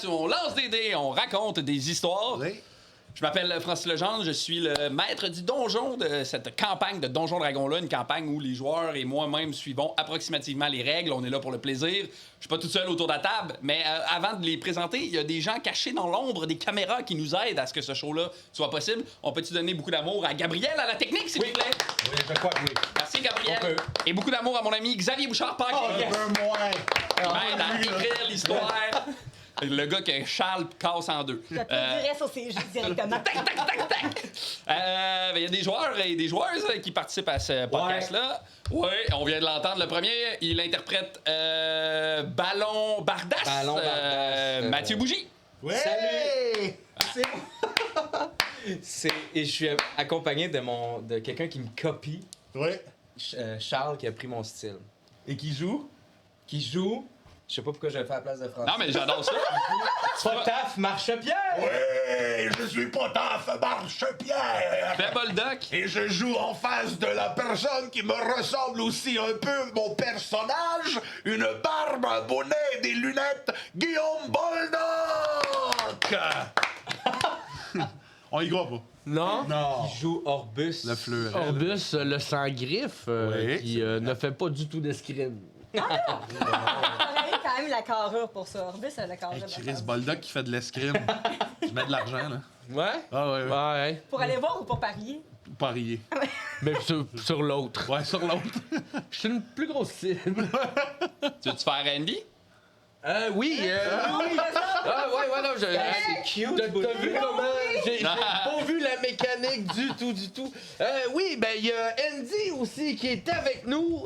podcast où on lance des dés, on raconte des histoires. Oui. Je m'appelle Francis Legendre, je suis le maître du donjon de cette campagne de Donjon Dragon-là, une campagne où les joueurs et moi-même suivons approximativement les règles. On est là pour le plaisir. Je suis pas tout seul autour de la table, mais avant de les présenter, il y a des gens cachés dans l'ombre des caméras qui nous aident à ce que ce show-là soit possible. On peut-tu donner beaucoup d'amour à Gabriel à la technique, s'il vous plaît? Oui, je crois que oui. Merci, Gabriel. On peut. Et beaucoup d'amour à mon ami Xavier Bouchard-Paquet. Oh, yes. Un peu moins. M'aide à écrire l'histoire. Le gars que Charles casse en deux. Je te dirais sur ses jeux directement. Tac, tac, tac, tac! Il y a des joueurs et des joueuses qui participent à ce podcast-là. Oui, on vient de l'entendre. Le premier, il interprète Ballon Bardas. Ballon Bardas. Mathieu Bougie. Ouais. Salut. C'est... Et je suis accompagné de quelqu'un qui me copie, Ouais. Charles, qui a pris mon style. Et qui joue? Qui joue, je sais pas pourquoi je le fais à la place de François. Non, mais j'adore ça. Potaf Marchepierre! Ouais, je suis Potaf Marchepierre. Fais Boldoc. Et je joue en face de la personne qui me ressemble aussi un peu, mon personnage, une barbe, un bonnet et des lunettes, Guillaume Boldoc. On y croit pas. Non? Non. Qui joue Orbus. Le fleuret. Orbus, le sans-griffe, Oui, qui ne fait pas du tout d'escrime. On a quand même la carrure pour ça. Orbus a la carrure. Hey, de Chris base. Boldoc qui fait de l'escrime. Je mets de l'argent, là. Ouais? Ah ouais, ouais. Ouais. Pour aller voir ou pour parier? Parier. Mais sur l'autre. Ouais, sur l'autre. Je suis une plus grosse cible. Tu veux-tu faire Andy? Oui. Oui. Ah, ouais, non, C'est cute. T'as vu comment? J'ai pas vu la mécanique du tout. Oui, ben, il y a Andy aussi qui est avec nous.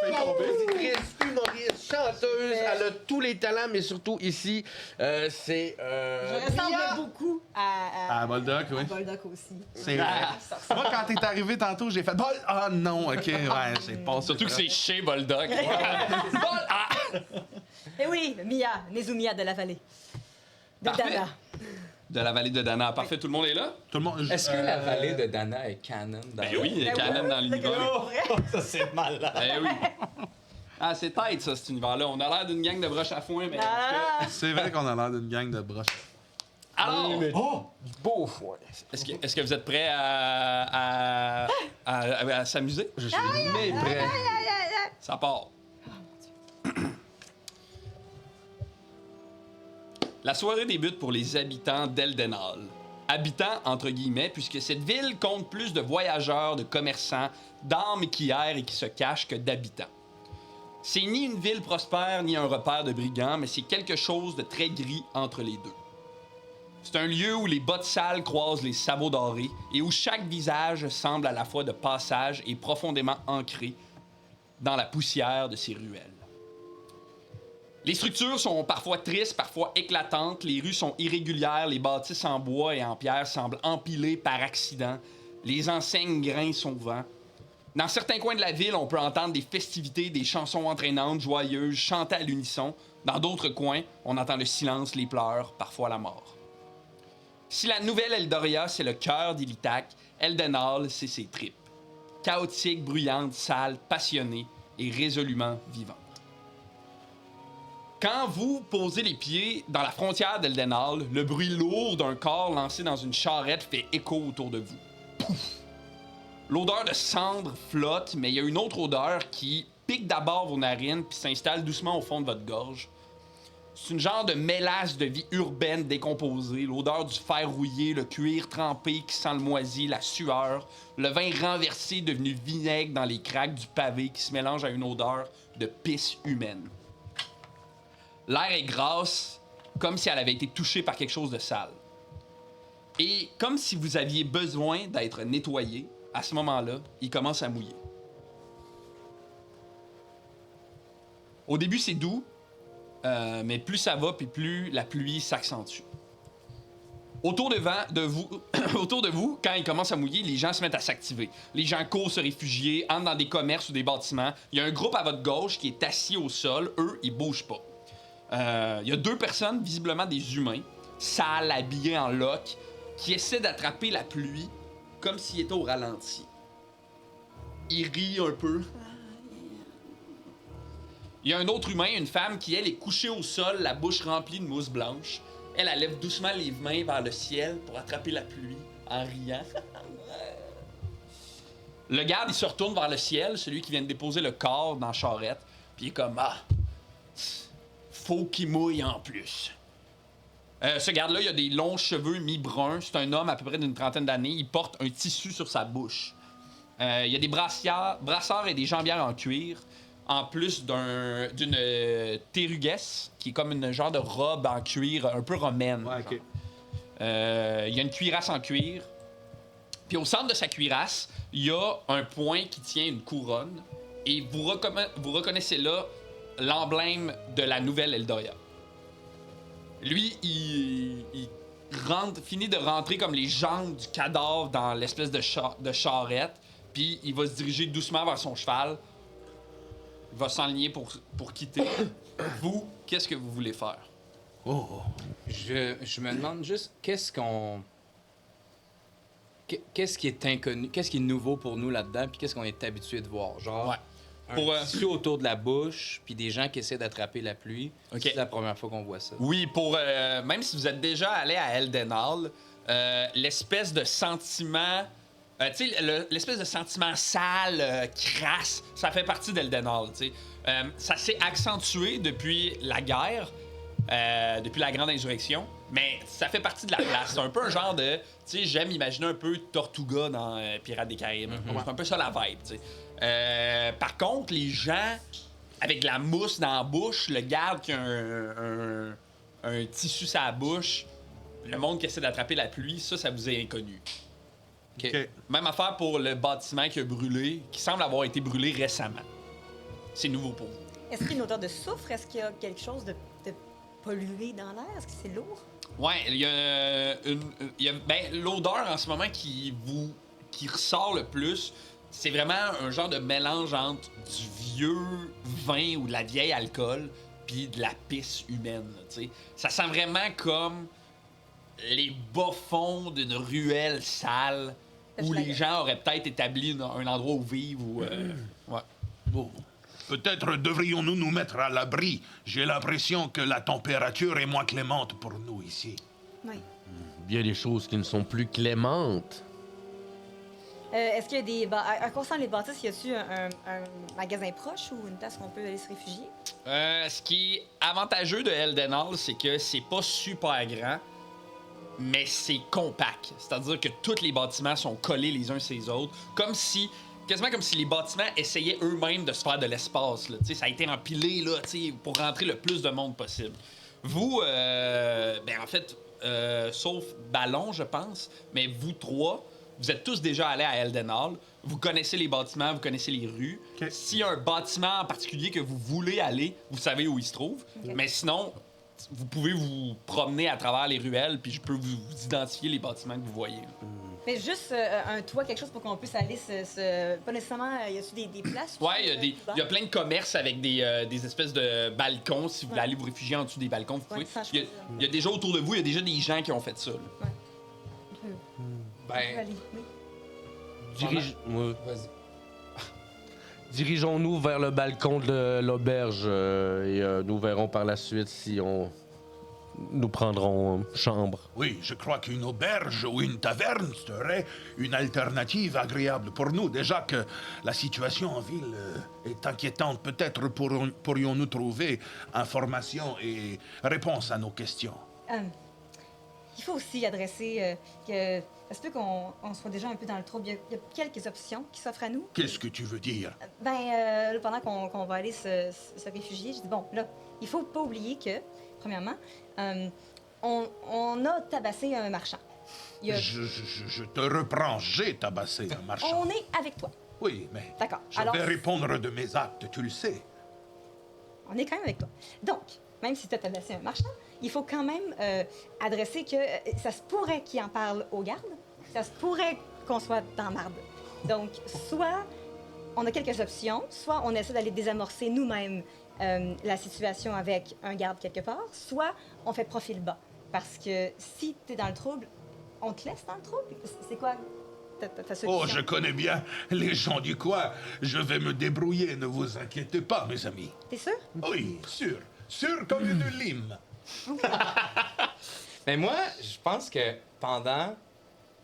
Compositrice, humoriste, chanteuse. Elle a tous les talents, mais surtout ici, c'est. Je ressemble Mia. beaucoup à Boldoc, oui. Boldoc aussi. C'est vrai. Moi, quand t'es arrivé tantôt, j'ai fait Bol. Ah non, ok, ouais, c'est pas Surtout que c'est chez Boldoc. Ah! Eh oui, Mia, Nezumiya de la vallée. De Parfait. Dana. De la vallée de Dana. Parfait, tout le monde est là? Tout le monde. Est-ce que la vallée de Dana est canon dans Ben oui, il y a Canon dans l'univers. Ça, c'est malade. Ben oui. Ah, c'est tête, ça, cet univers-là. On a l'air d'une gang de broches à foin, mais... Ah, C'est vrai qu'on a l'air d'une gang de broches. Alors, Beau foin. est-ce que vous êtes prêts à s'amuser? Je suis mais prêt. Ça part. La soirée débute pour les habitants d'Eldenhall. Habitants, entre guillemets, puisque cette ville compte plus de voyageurs, de commerçants, d'âmes qui errent et qui se cachent que d'habitants. C'est ni une ville prospère, ni un repère de brigands, mais c'est quelque chose de très gris entre les deux. C'est un lieu où les bottes sales croisent les sabots dorés et où chaque visage semble à la fois de passage et profondément ancré dans la poussière de ces ruelles. Les structures sont parfois tristes, parfois éclatantes, les rues sont irrégulières, les bâtisses en bois et en pierre semblent empilées par accident, les enseignes grincent au vent. Dans certains coins de la ville, on peut entendre des festivités, des chansons entraînantes, joyeuses, chanter à l'unisson. Dans d'autres coins, on entend le silence, les pleurs, parfois la mort. Si la nouvelle Eldoria, c'est le cœur d'Ilithak, Eldenhall, c'est ses tripes. Chaotique, bruyante, sale, passionnée et résolument vivante. Quand vous posez les pieds dans la frontière d'Eldenhall, le bruit lourd d'un corps lancé dans une charrette fait écho autour de vous. Pouf! L'odeur de cendre flotte, mais il y a une autre odeur qui pique d'abord vos narines puis s'installe doucement au fond de votre gorge. C'est une genre de mélasse de vie urbaine décomposée, l'odeur du fer rouillé, le cuir trempé qui sent le moisi, la sueur, le vin renversé devenu vinaigre dans les craques du pavé qui se mélange à une odeur de pisse humaine. L'air est grasse, comme si elle avait été touchée par quelque chose de sale. Et comme si vous aviez besoin d'être nettoyé, à ce moment-là, il commence à mouiller. Au début, c'est doux, mais plus ça va, puis plus la pluie s'accentue. Autour de vous, quand il commence à mouiller, les gens se mettent à s'activer. Les gens courent se réfugier, entrent dans des commerces ou des bâtiments. Il y a un groupe à votre gauche qui est assis au sol. Eux, ils bougent pas. Il y a deux personnes, visiblement des humains, sales, habillés en loques, qui essaient d'attraper la pluie comme s'il était au ralenti. Ils rient un peu. Il y a un autre humain, une femme qui, elle, est couchée au sol, la bouche remplie de mousse blanche. Elle lève doucement les mains vers le ciel pour attraper la pluie en riant. Le garde, il se retourne vers le ciel, celui qui vient de déposer le corps dans la charrette, puis il est comme « Ah, faut qu'il mouille en plus. » Ce garde-là, il a des longs cheveux mi-bruns. C'est un homme à peu près d'une trentaine d'années. Il porte un tissu sur sa bouche. Il y a des brassards et des jambières en cuir, en plus d'une teruguesse, qui est comme une genre de robe en cuir un peu romaine. Ouais, ok. Il y a une cuirasse en cuir. Puis au centre de sa cuirasse, il y a un point qui tient une couronne. Et vous reconnaissez là l'emblème de la nouvelle Eldoria. Lui, il finit de rentrer comme les jambes du cadavre dans l'espèce de charrette. Puis il va se diriger doucement vers son cheval. Il va s'enligner pour quitter. Vous, qu'est-ce que vous voulez faire? Oh, Je me demande juste qu'est-ce qui est inconnu, qu'est-ce qui est nouveau pour nous là-dedans, puis qu'est-ce qu'on est habitué de voir. Genre, Ouais. un tissu autour de la bouche, puis des gens qui essaient d'attraper la pluie. Ok. C'est la première fois qu'on voit ça. Oui, même si vous êtes déjà allé à Eldenhall, l'espèce de sentiment... tu sais, l'espèce de sentiment sale, crasse, ça fait partie d'Eldenhall, tu sais. Ça s'est accentué depuis la guerre, depuis la Grande Insurrection, mais ça fait partie de la place. C'est un peu un genre de... Tu sais, j'aime imaginer un peu Tortuga dans Pirates des Caraïbes. C'est un peu ça la vibe, tu sais. Par contre, les gens avec de la mousse dans la bouche, le garde qui a un tissu sur la bouche, le monde qui essaie d'attraper la pluie, ça vous est inconnu. Ok. Ok. Même affaire pour le bâtiment qui a brûlé, qui semble avoir été brûlé récemment. C'est nouveau pour vous. Est-ce qu'il y a une odeur de soufre? Est-ce qu'il y a quelque chose de pollué dans l'air? Est-ce que c'est lourd? Ouais, il y a l'odeur en ce moment qui ressort le plus, c'est vraiment un genre de mélange entre du vieux vin ou de la vieille alcool puis de la pisse humaine, tu sais. Ça sent vraiment comme les bas-fonds d'une ruelle sale où les gens auraient peut-être établi un endroit où vivre ou... ouais. bon. Peut-être devrions-nous nous mettre à l'abri. J'ai l'impression que la température est moins clémente pour nous ici. Oui. Bien des choses qui ne sont plus clémentes. Est-ce qu'il y a des... À concernant les bâtisses, y a-t-il un magasin proche ou une place où on peut aller se réfugier? Ce qui est avantageux de Eldenhall, c'est que c'est pas super grand, mais c'est compact. C'est-à-dire que tous les bâtiments sont collés les uns sur les autres, quasiment comme si les bâtiments essayaient eux-mêmes de se faire de l'espace. Là. Ça a été empilé là, pour rentrer le plus de monde possible. Vous, en fait, sauf Ballon, je pense, mais vous trois, vous êtes tous déjà allés à Eldenhall. Vous connaissez les bâtiments, vous connaissez les rues. Ok. S'il y a un bâtiment en particulier que vous voulez aller, vous savez où il se trouve. Mais sinon, vous pouvez vous promener à travers les ruelles, puis je peux vous identifier les bâtiments que vous voyez. Là. Mais juste un toit, quelque chose pour qu'on puisse aller Pas nécessairement... Y a-t-il des places? Ouais, il y a plein de commerces avec des espèces de balcons. Si vous voulez aller vous réfugier en dessous des balcons, vous pouvez. Ouais, sans Il y a déjà autour de vous, il y a déjà des gens qui ont fait ça. Là. On peut Ben, aller, oui. Ouais. vas-y. Dirigeons-nous vers le balcon de l'auberge et nous verrons par la suite si nous prendrons chambre. Oui, je crois qu'une auberge ou une taverne serait une alternative agréable pour nous. Déjà que la situation en ville est inquiétante, peut-être pourrions-nous trouver informations et réponses à nos questions. Il faut aussi adresser que... Est-ce que qu'on soit déjà un peu dans le trouble? Il y a quelques options qui s'offrent à nous. Qu'est-ce que tu veux dire? Là, pendant qu'on va aller se réfugier, je dis, bon, là, il faut pas oublier que, premièrement, on a tabassé un marchand. Il y a- Je te reprends, j'ai tabassé un marchand. On est avec toi. Oui, mais D'accord. je Alors, vais répondre de mes actes, tu le sais. on est quand même avec toi. Donc, même si tu as tabassé un marchand, il faut quand même adresser que ça se pourrait qu'il en parle aux gardes, ça se pourrait qu'on soit dans marde. Donc, soit on a quelques options, soit on essaie d'aller désamorcer nous-mêmes la situation avec un garde quelque part, soit on fait profil bas. Parce que si tu es dans le trouble, on te laisse dans le trouble. C'est quoi? ta solution. Oh, je connais bien les gens du coin. Je vais me débrouiller, ne vous inquiétez pas, mes amis. T'es sûr? Oui, sûr. Sûr comme une lime. Mais moi, je pense que pendant.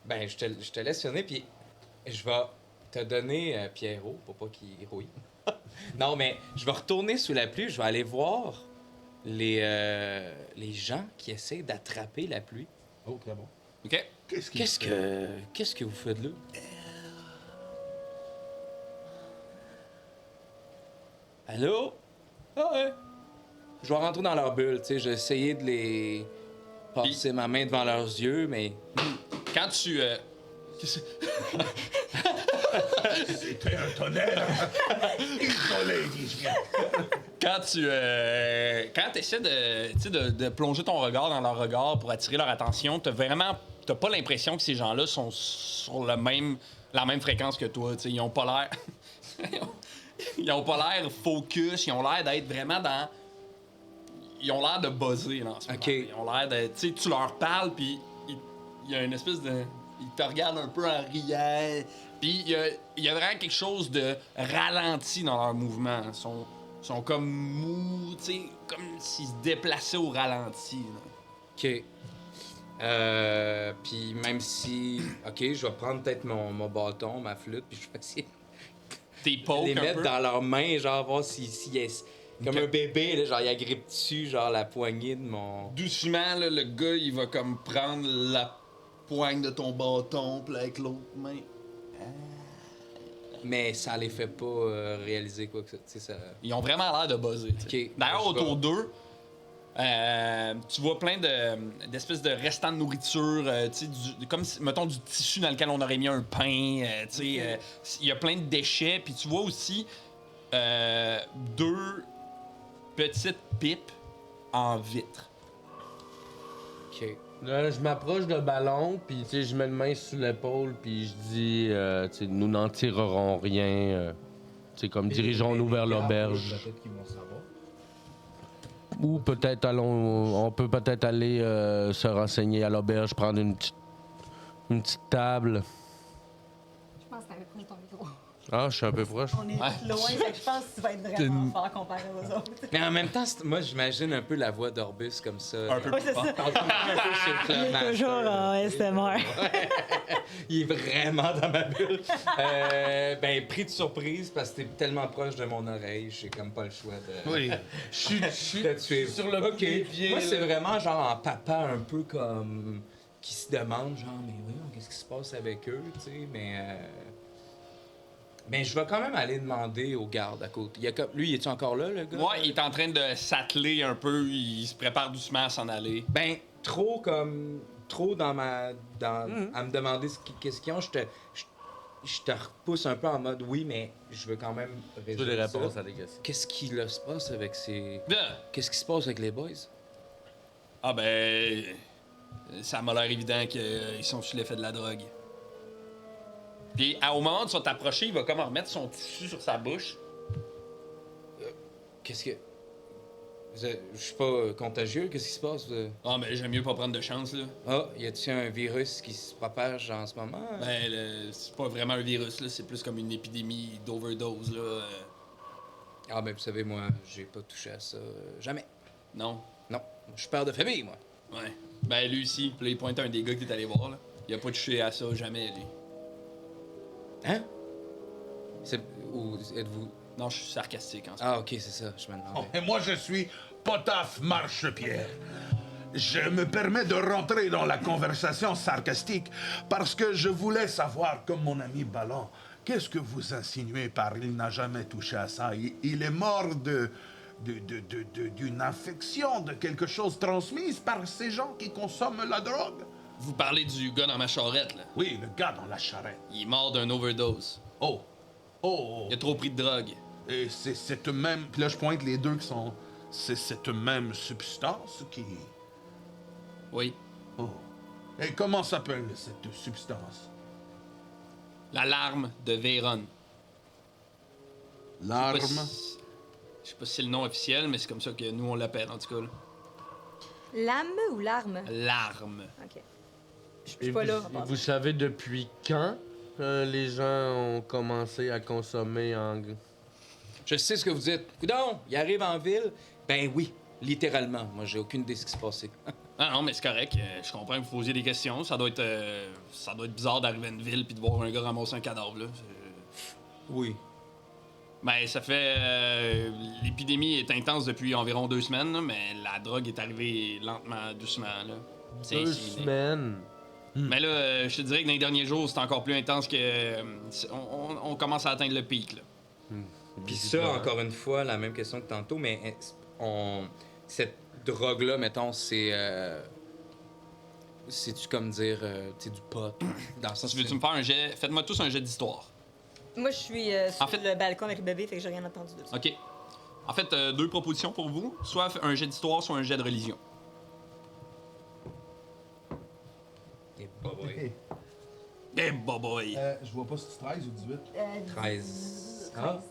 Ben, je te laisse finir, puis je vais te donner Pierrot pour pas qu'il rouille. Non, mais je vais retourner sous la pluie, je vais aller voir les gens qui essaient d'attraper la pluie. Oh, très bon. OK. Qu'est-ce que vous faites là? Allô? Ah ouais. Je vais rentrer dans leur bulle, tu sais, j'ai essayé de les passer ma main devant leurs yeux, mais Quand tu... C'était un tonnerre. Isolé, dis-je bien. Quand tu essaies de plonger ton regard dans leur regard pour attirer leur attention, t'as pas l'impression que ces gens-là sont sur la même fréquence que toi. T'sais, ils ont pas l'air... ils ont pas l'air focus, ils ont l'air d'être vraiment dans... Ils ont l'air de buzzer là, en ce moment. Ok. Ils ont l'air de... Tu leur parles, puis il y a une espèce de... Ils te regardent un peu en riant. Puis il y a vraiment quelque chose de ralenti dans leurs mouvements. Ils sont comme mous, tu sais, comme s'ils se déplaçaient au ralenti. Là. OK. Puis même si... OK, je vais prendre peut-être mon bâton, ma flûte, puis je vais essayer T'es de poke les un mettre peu. dans leurs mains, genre voir si comme Ok. un bébé, là, genre il agrippe dessus, genre la poignée de mon... Doucement, là, le gars, il va comme prendre la poigne de ton bâton, puis avec l'autre main. Mais ça les fait pas réaliser quoi que ça... Tu sais, ça... Ils ont vraiment l'air de buzzer. tu sais. Ok. D'ailleurs, Je autour vais- d'eux, tu vois plein d'espèces de restants de nourriture, tu sais, comme, mettons, du tissu dans lequel on aurait mis un pain, tu sais. Il y a plein de déchets, puis tu vois aussi 2 petites pipes en vitre. OK. Là, je m'approche de ballon, puis tu sais, je mets une main sur l'épaule, puis je dis, tu sais, nous n'en tirerons rien. Tu sais, comme dirigeons-nous vers l'auberge. Peut-être qu'ils vont savoir. Ou peut-être on peut peut-être aller se renseigner à l'auberge, prendre une petite table. Je pense que t'avais pris ton micro. Ah, je suis un peu proche. On est Ouais. loin, fait que je pense que tu vas être vraiment fort comparé aux autres. Mais en même temps, moi, j'imagine un peu la voix d'Orbus comme ça. Un peu Ouais, plus c'est fort. ça. Un peu chez le Club Master. Toujours en SMR. Il est vraiment dans ma bulle. Ben, pris de surprise parce que t'es tellement proche de mon oreille, j'ai comme pas le choix de. Oui. Je suis de te suivre. sur le bout Ok. des pieds. Moi, c'est là. vraiment genre en papa un peu comme. Qui se demande, genre, mais voyons, qu'est-ce qui se passe avec eux, tu sais, mais. Mais je vais quand même aller demander au garde à côté. Il y a comme... Lui, il est-tu encore là, le gars? Ouais, il est en train de s'atteler un peu, il se prépare doucement à s'en aller. Ben, trop comme. Trop dans ma. À me demander qu'est-ce qu'ils ont, je te repousse un peu en mode oui, mais je veux quand même Je veux résoudre les ça. réponses à des questions. Qu'est-ce qui là, se passe avec ces. Là, Qu'est-ce qui se passe avec les boys? ah ben, ça m'a l'air évident qu'ils sont sous l'effet de la drogue. Puis au moment où tu vas t'approcher, il va comme remettre son tissu sur sa bouche. Qu'est-ce que. Je suis pas contagieux, qu'est-ce qui se passe? Ah ben, j'aime mieux pas prendre de chance, là. Ah, y a-t-il un virus qui se propage en ce moment? Ben, c'est pas vraiment un virus, là, c'est plus comme une épidémie d'overdose, là. Ah, ben, vous savez, moi, j'ai pas touché à ça. Jamais. Non. Non. Je suis père de famille, moi. Ouais. Ben, lui aussi. Puis là, il pointe à un des gars que t'es allé voir, là. Il a pas touché à ça, jamais, lui. Hein? Ou êtes-vous. Non, je suis sarcastique en ce moment. Ah, ok, c'est ça, je me Oh, demandais. et moi, je suis Potaf Marchepied. Je me permets de rentrer dans la conversation sarcastique parce que je voulais savoir, comme mon ami Ballon, qu'est-ce que vous insinuez par il n'a jamais touché à ça? Il est mort d'une infection, de quelque chose transmise par ces gens qui consomment la drogue? Vous parlez du gars dans ma charrette, là. Oui, le gars dans la charrette. Il est mort d'un overdose. Oh, oh, Il a trop pris de drogue. et c'est cette même... Puis là, je pointe les deux qui sont... C'est cette même substance qui... Oui. Oh. Et comment s'appelle cette substance? La larme de Veyron. L'arme? Je sais pas si c'est le nom officiel, mais c'est comme ça que nous, on l'appelle, en tout cas. Là. L'âme ou l'arme? Larme. Ok. Je suis pas là. en Et passant. vous savez depuis quand les gens ont commencé à consommer en... Je sais ce que vous dites. Coudon, il arrive en ville. Ben oui, littéralement. Moi, j'ai aucune idée de ce qui se passait. Non, non, mais c'est correct. Je comprends que vous posiez des questions. Ça doit être bizarre d'arriver à une ville puis de voir un gars ramasser un cadavre, là. Oui. Ben, ça fait... l'épidémie est intense depuis environ 2 semaines, là, mais la drogue est arrivée lentement, doucement, là. C'est 2 inséminé. semaines. Mais là, je te dirais que dans les derniers jours, c'est encore plus intense que... on commence à atteindre le pic, là. Puis ça, encore une fois, la même question que tantôt, mais cette drogue-là, mettons, c'est-tu comme dire, tu sais, du pot? Dans le sens Tu veux-tu me faire un jet? Faites-moi tous un jet d'histoire. Moi, je suis sur En fait- le balcon avec le bébé, fait que j'ai rien entendu de ça. OK. En fait, 2 propositions pour vous. Soit un jet d'histoire, soit un jet de religion. Eh, boy. Eh, boy! Je vois pas si c'est 13 ou 18. 13. 13.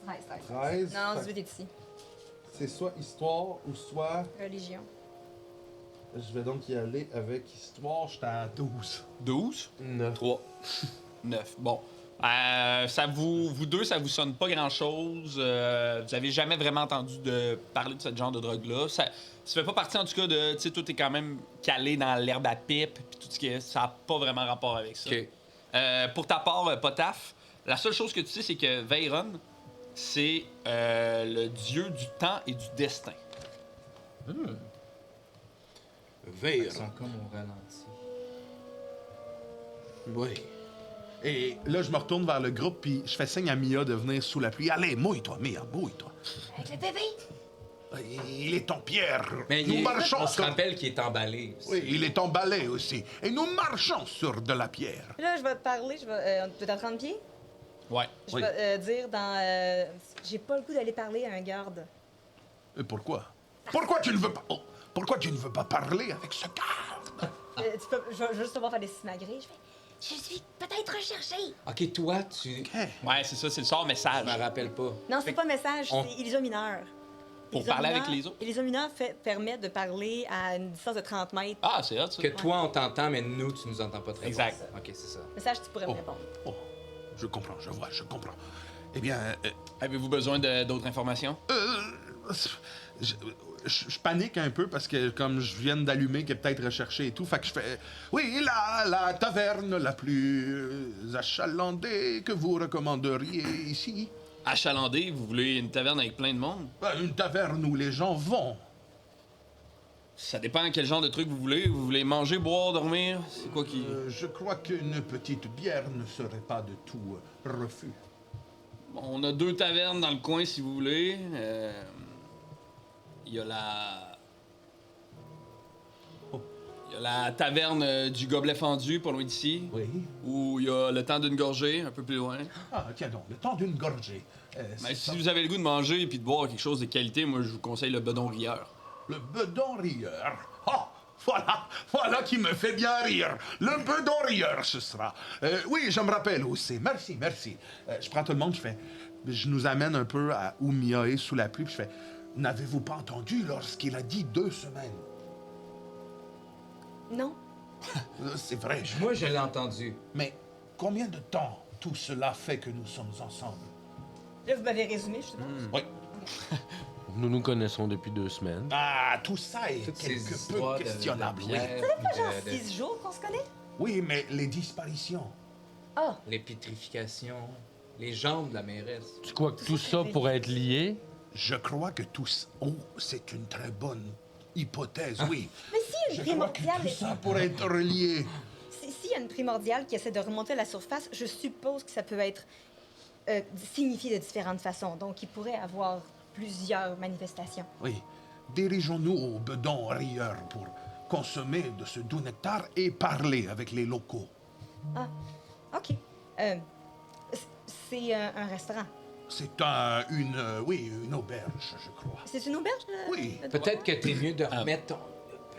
13. Non, fait 18 est ici. que c'est soit histoire ou soit. Religion. Je vais donc y aller avec histoire. J'étais à 12. 12? 9. 3. 9. Bon. Ça vous deux, ça vous sonne pas grand-chose. Vous avez jamais vraiment entendu parler de ce genre de drogue-là. Ça fait pas partie, en tout cas, de... Tu sais, tout est quand même calé dans l'herbe à pipe, puis tout ce qui est... Ça a pas vraiment rapport avec ça. OK. Pour ta part, Potaf, la seule chose que tu sais, c'est que Veyron, c'est le dieu du temps et du destin. Veille. Ils sont comme au ralenti. Oui. Et là, je me retourne vers le groupe, puis je fais signe à Mia de venir sous la pluie. Allez, mouille-toi, Mia, mouille-toi. Avec le bébé? Il est en pierre. Mais nous marchons on se sur... rappelle qu'il est emballé aussi. Oui, il est emballé aussi. Et nous marchons sur de la pierre. Là, je vais te parler, tu es à 30 pieds? Ouais. Je Oui. vais dire dans... j'ai pas le goût d'aller parler à un garde. Et pourquoi? Pourquoi tu ne veux pas... Oh, pourquoi tu ne veux pas parler avec ce garde? Je vais juste te voir faire des simagrées. Je suis peut-être recherché. OK, toi, tu... Ouais, c'est ça, c'est le sort message. Je me rappelle pas. Non, c'est pas message, on- c'est illusion mineure. Pour Illusion parler avec mineure- les autres? Illusion mineure permet de parler à une distance de 30 mètres. Ah, c'est hot, ça. Que toi, on t'entend, mais nous, tu nous entends pas très Exact. bien. OK, c'est ça. Message, tu pourrais me Oh. répondre. Oh, je comprends, je vois, je comprends. Eh bien, Avez-vous besoin d'autres informations? je, je panique un peu parce que comme je viens d'allumer qu'elle est peut-être recherché et tout, fait que je fais oui, la taverne la plus achalandée que vous recommanderiez ici. Achalandé, vous voulez une taverne avec plein de monde? Ben, une taverne où les gens vont. Ça dépend quel genre de truc vous voulez. Vous voulez manger, boire, dormir? C'est quoi qui... Je crois qu'une petite bière ne serait pas de tout refus. Bon, on a 2 tavernes dans le coin, si vous voulez. Il y a la... Il y a la taverne du Gobelet Fendu, pas loin d'ici. Oui. Où il y a le temps d'une gorgée, un peu plus loin. Ah, tiens donc, le temps d'une gorgée. Mais C'est si ça. vous avez le goût de manger et de boire quelque chose de qualité, moi, je vous conseille le bedon rieur. Le bedon rieur. Ah, voilà qui me fait bien rire. Le bedon rieur, ce sera. Oui, je me rappelle aussi. Merci, merci. Je prends tout le monde, je nous amène un peu à où Mia est sous la pluie, puis je fais, n'avez-vous pas entendu lorsqu'il a dit 2 semaines? Non? C'est vrai. Moi, je l'ai entendu. Mais combien de temps tout cela fait que nous sommes ensemble? Là, vous m'avez résumé, je suppose. Oui. Nous nous connaissons depuis 2 semaines. Ah, tout ça est Toutes ces quelque peu histoires questionnable, de oui. bière, Genre de 6 jours qu'on se connaît? Oui, mais les disparitions. Ah! les pétrifications, les jambes de la mairesse. Tu crois que tout ça pourrait être lié? Je crois que tout ça... Oh, c'est une très bonne hypothèse, oui. Mais si Je une crois que primordiale... tout ça pourrait être relié. S'il y a une primordiale qui essaie de remonter à la surface, je suppose que ça peut être signifié de différentes façons. Donc, il pourrait avoir plusieurs manifestations. Oui. Dirigeons-nous au bedon rieur pour consommer de ce doux nectar et parler avec les locaux. Ah, OK. C'est un restaurant. C'est une auberge, je crois. C'est une auberge? Oui. le Peut-être que droit? t'es mieux de remettre ton...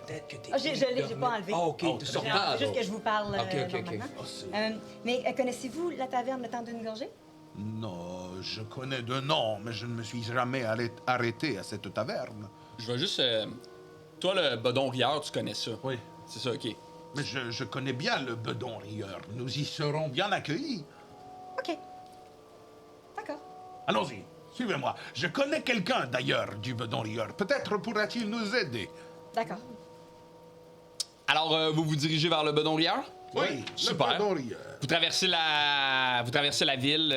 Peut-être que t'es Ah, je mieux l'ai, de j'ai pas remettre- enlevé. Ah, OK, Oh, tu très sors bien. pas. C'est juste que je vous parle OK, OK, OK. normalement. Oh, c'est- Mais connaissez-vous la taverne Le Temps d'une gorgée? Non, je connais de nom, mais je ne me suis jamais arrêté à cette taverne. Je vais juste... toi, le bedon rieur, tu connais ça. Oui. C'est ça, OK. Mais je connais bien le bedon rieur. Nous y serons bien accueillis. Allons-y, suivez-moi. Je connais quelqu'un, d'ailleurs, du bedon rieur. Peut-être pourra-t-il nous aider. D'accord. Alors, vous vous dirigez vers le bedon rieur? Oui, super. le bedon rieur. Vous traversez la ville,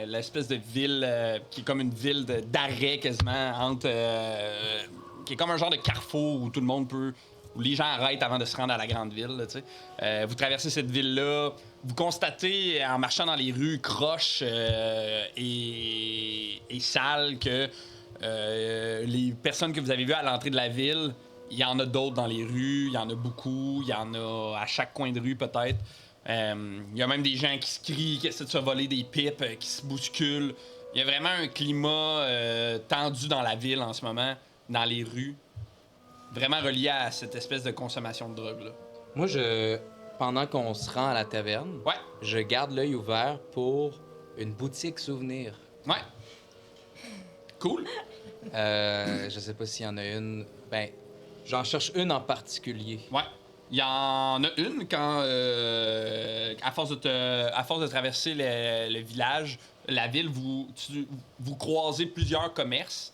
l'espèce de ville qui est comme une ville d'arrêt quasiment, qui est comme un genre de carrefour où tout le monde peut, où les gens arrêtent avant de se rendre à la grande ville. Là, tu sais. Vous traversez cette ville-là, vous constatez en marchant dans les rues croches et sales que les personnes que vous avez vues à l'entrée de la ville, il y en a d'autres dans les rues, il y en a beaucoup, il y en a à chaque coin de rue peut-être. Il y a même des gens qui se crient, qui essaient de se voler des pipes, qui se bousculent. Il y a vraiment un climat tendu dans la ville en ce moment, dans les rues. Vraiment relié à cette espèce de consommation de drogue-là. Moi, pendant qu'on se rend à la taverne, Ouais, je garde l'œil ouvert pour une boutique souvenir. ouais. Cool. Je sais pas s'il y en a une. Ben, j'en cherche une en particulier. Ouais. Il y en a une quand, à force de traverser le village, la ville, vous croisez plusieurs commerces.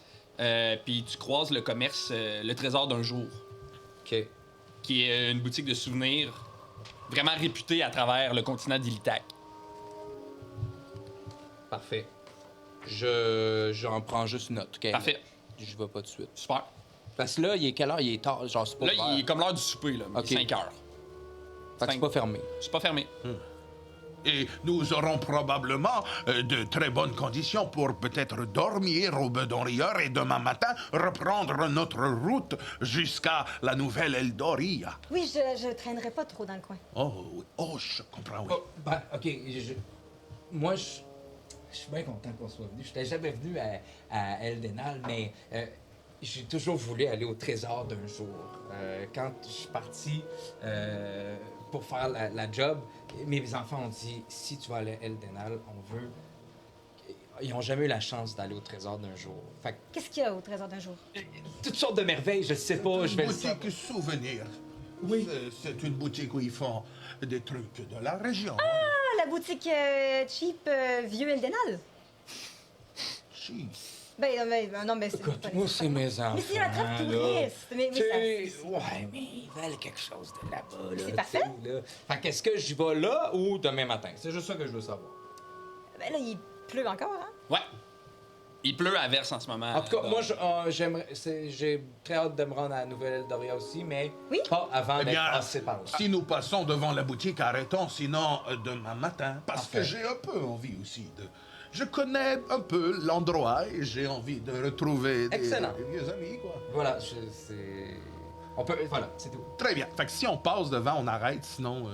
Puis tu croises le commerce Le Trésor d'un jour, OK. qui est une boutique de souvenirs vraiment réputée à travers le continent d'Illitak. Parfait. J'en prends juste note, OK? Parfait. Je vais pas tout de suite. Super. Parce que là, il est quelle heure? Il est tard, genre, c'est pas Là, ouvert. il est comme l'heure du souper, là. Ok. Il est 5 heures. Fait que c'est pas fermé. C'est pas fermé. Et nous aurons probablement de très bonnes conditions pour peut-être dormir au bedon rieur et demain matin reprendre notre route jusqu'à la nouvelle Eldoria. Oui, je traînerai pas trop dans le coin. Oh, oui. Oh, je comprends, oui. Oh, ben, OK. Moi, je suis bien content qu'on soit venu. Je n'étais jamais venu à Eldenal, mais j'ai toujours voulu aller au trésor d'un jour. Quand je suis parti pour faire la job, mes enfants ont dit, si tu vas aller à Eldenal, on veut... Ils n'ont jamais eu la chance d'aller au trésor d'un jour. Fait que, Qu'est-ce qu'il y a au trésor d'un jour? toutes sortes de merveilles, je sais pas, je vais Une le savoir. boutique souvenir. Oui. C'est une boutique où ils font des trucs de la région. Ah, la boutique cheap Vieux Eldenal? Si. Non, mais c'est Écoute, pas moi, les- c'est mes enfants. Mais c'est la trappe là. touriste. Mais Tu sais, ça... ouais, mais ils veulent quelque chose de là-bas. Là, C'est tu parfait. sais, là. Fait qu'est-ce que j'y vais là ou demain matin? C'est juste ça que je veux savoir. Ben là, il pleut encore, hein? Ouais. Il pleut à verse en ce moment. En tout cas, donc. moi, j'ai très hâte de me rendre à la Nouvelle-Eldoria aussi, mais Oui. pas avant Eh d'être bien, passé par là. si nous passons devant la boutique, arrêtons, sinon demain matin. Parce Parfait. que j'ai un peu envie aussi de... Je connais un peu l'endroit et j'ai envie de retrouver Excellent. des vieux amis, quoi. Voilà, c'est... On peut... Voilà, c'est tout. Très bien. Fait que si on passe devant, on arrête, sinon...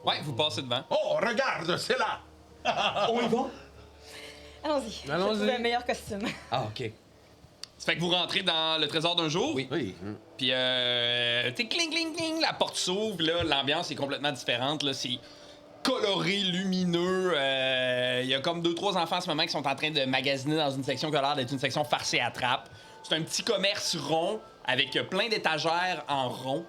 Ouais, vous passez devant. Oh, regarde, c'est là! On y va? Allons-y. Allons-y. Je trouve un meilleur costume. Ah, OK. Ça fait que vous rentrez dans le trésor d'un jour. Oui. Oui. Puis, t'es cling, cling, cling, la porte s'ouvre, là, l'ambiance est complètement différente, là, c'est coloré, lumineux. Il y a comme 2-3 enfants en ce moment qui sont en train de magasiner dans une section qui a l'air d'être une section farce et attrape. C'est un petit commerce rond avec plein d'étagères en rond.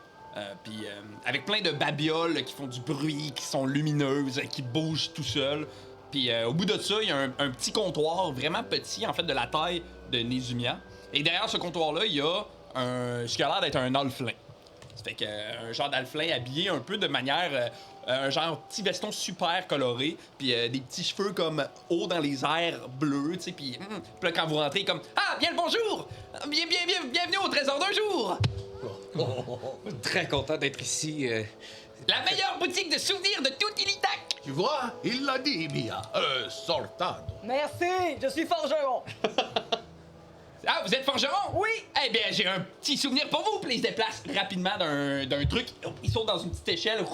Puis avec plein de babioles qui font du bruit, qui sont lumineuses, qui bougent tout seuls. Puis au bout de ça, il y a un petit comptoir vraiment petit, en fait, de la taille de Nézumia. Et derrière ce comptoir-là, il y a ce qui a l'air d'être un alflin. Ça fait qu'un genre d'alflin habillé un peu de manière... un genre petit veston super coloré, puis des petits cheveux comme hauts dans les airs bleus, tu sais, puis là, quand vous rentrez, comme « Ah, bien le bonjour! Bienvenue au trésor d'un jour! Très content d'être ici. La meilleure boutique de souvenirs de toute Illitak! Tu vois, il l'a dit, Mia. Sortado. Merci, je suis forgeron. Ah, vous êtes forgeron? Oui. Eh bien, j'ai un petit souvenir pour vous, puis il se déplace rapidement d'un truc. Il saute dans une petite échelle.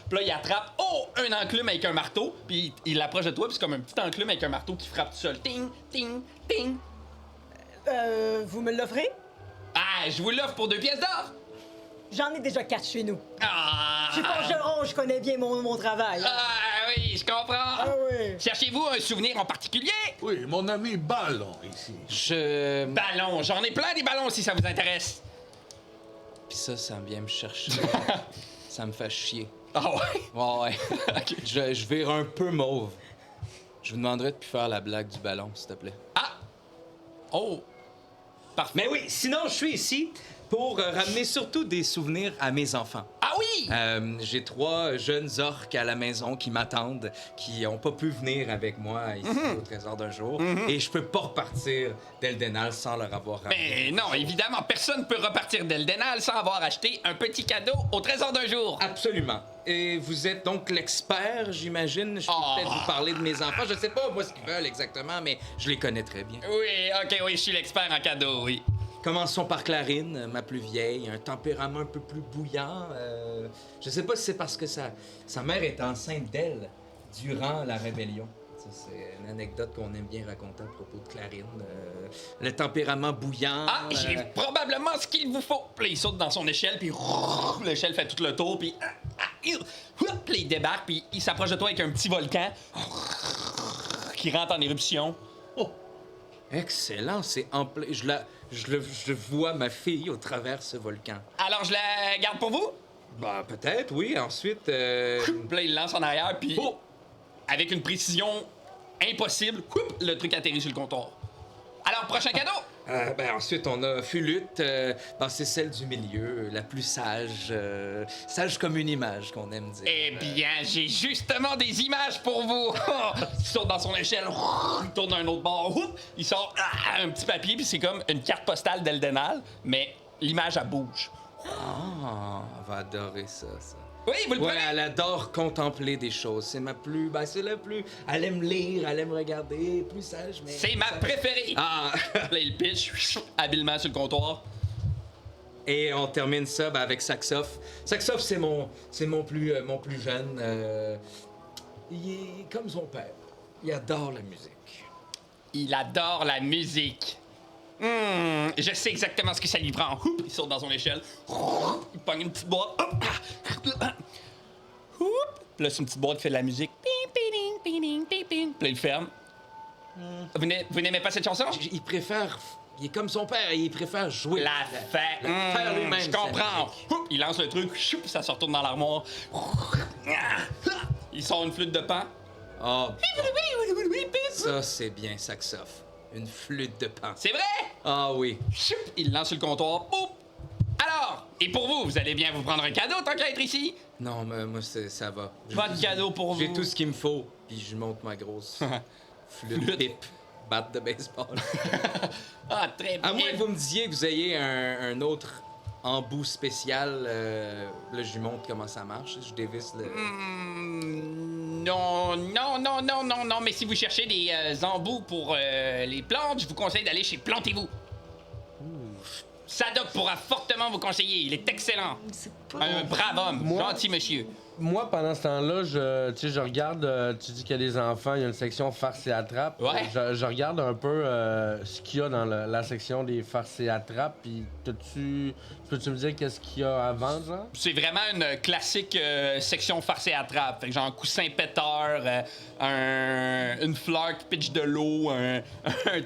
Puis là, il attrape, un enclume avec un marteau, puis il l'approche de toi, puis c'est comme un petit enclume avec un marteau qui frappe tout seul. Ting, ting, ting. Vous me l'offrez? Ah, je vous l'offre pour 2 pièces d'or. J'en ai déjà 4 chez nous. Ah! Je suis forgeron, je connais bien mon travail. Ah oui, je comprends. Ah oui. Cherchez-vous un souvenir en particulier? Oui, mon ami Ballon, ici. Ballon, j'en ai plein des ballons si ça vous intéresse. Puis ça vient me chercher. Ça me fait chier. Ah ouais? Ouais, ouais. Je vire un peu mauve. Je vous demanderais de plus faire la blague du ballon, s'il te plaît. Ah! Oh! Parfait. Mais oui, sinon, je suis ici pour ramener surtout des souvenirs à mes enfants. Ah oui! J'ai 3 jeunes orques à la maison qui m'attendent, qui n'ont pas pu venir avec moi ici au Trésor d'un jour. Et je peux pas repartir d'Eldenal sans leur avoir ramené. Mais non, évidemment, personne ne peut repartir d'Eldenal sans avoir acheté un petit cadeau au Trésor d'un jour. Absolument. Et vous êtes donc l'expert, j'imagine. Je peux peut-être vous parler de mes enfants. Je sais pas, moi, ce qu'ils veulent exactement, mais je les connais très bien. Oui, ok, oui, je suis l'expert en cadeaux, oui. Commençons par Clarine, ma plus vieille, un tempérament un peu plus bouillant. Je sais pas si c'est parce que sa mère est enceinte d'elle durant la rébellion. Ça, c'est une anecdote qu'on aime bien raconter à propos de Clarine. Le tempérament bouillant. Ah, j'ai probablement ce qu'il vous faut. Puis là, il saute dans son échelle, puis l'échelle fait tout le tour, puis puis là, il débarque, puis il s'approche de toi avec un petit volcan qui rentre en éruption. Excellent, c'est en plein. Je vois ma fille au travers ce volcan. Alors, je la garde pour vous? Bah, peut-être, oui. Ensuite. Puis là, il lance en arrière, puis avec une précision impossible, le truc atterrit sur le comptoir. Alors, prochain cadeau? Ensuite, on a Fulute. C'est celle du milieu, la plus sage. Sage comme une image, qu'on aime dire. Eh bien, j'ai justement des images pour vous. Il saute dans son échelle, il tourne d'un autre bord, il sort un petit papier, puis c'est comme une carte postale d'Eldenal, mais l'image, elle bouge. Ah, on va adorer ça. Oui, vous le Ouais, prenez? elle adore contempler des choses. C'est ma plus. C'est la plus. Elle aime lire, elle aime regarder, plus sage, mais. C'est ma préférée. Ah! Là, il pitch habilement sur le comptoir. Et on termine ça avec Saxoff. Saxoff, c'est mon plus jeune. Il est comme son père. Il adore la musique. Il adore la musique. Je sais exactement ce que ça lui prend. Il saute dans son échelle. Il pogne une petite boîte. Puis là, c'est une petite boîte qui fait de la musique. Puis là, il ferme. Vous n'aimez pas cette chanson? Il préfère. Il est comme son père, il préfère jouer. La faire. Faire lui-même, Je sa comprends. musique. Il lance le truc, ça se retourne dans l'armoire. Il sort une flûte de pan. Oh, ça, c'est bien, Saxoff. Une flûte de pan. C'est vrai? Ah oui. Il lance sur le comptoir. Boum! Alors, et pour vous, vous allez bien vous prendre un cadeau tant qu'à être ici? Non, mais moi, ça va. Pas de cadeau pour vous. J'ai tout ce qu'il me faut, puis je monte ma grosse flûte pipe, batte de baseball. Ah, très bien. À moins que vous me disiez que vous ayez un autre embout spécial, là, je lui montre comment ça marche. Je dévisse le... Non, mais si vous cherchez des embouts pour les plantes, je vous conseille d'aller chez Plantez-vous. Sadok pourra fortement vous conseiller, il est excellent. C'est pas... Un brave homme, Moi- gentil monsieur. Moi, pendant ce temps-là, je regarde, tu dis qu'il y a des enfants, il y a une section farce et attrape. Ouais. Je regarde un peu ce qu'il y a dans la section des farces et attrape, puis peux-tu me dire qu'est-ce qu'il y a avant, genre? C'est vraiment une classique section farce et attrape. Fait que genre un coussin péteur, une fleur qui pitch de l'eau, un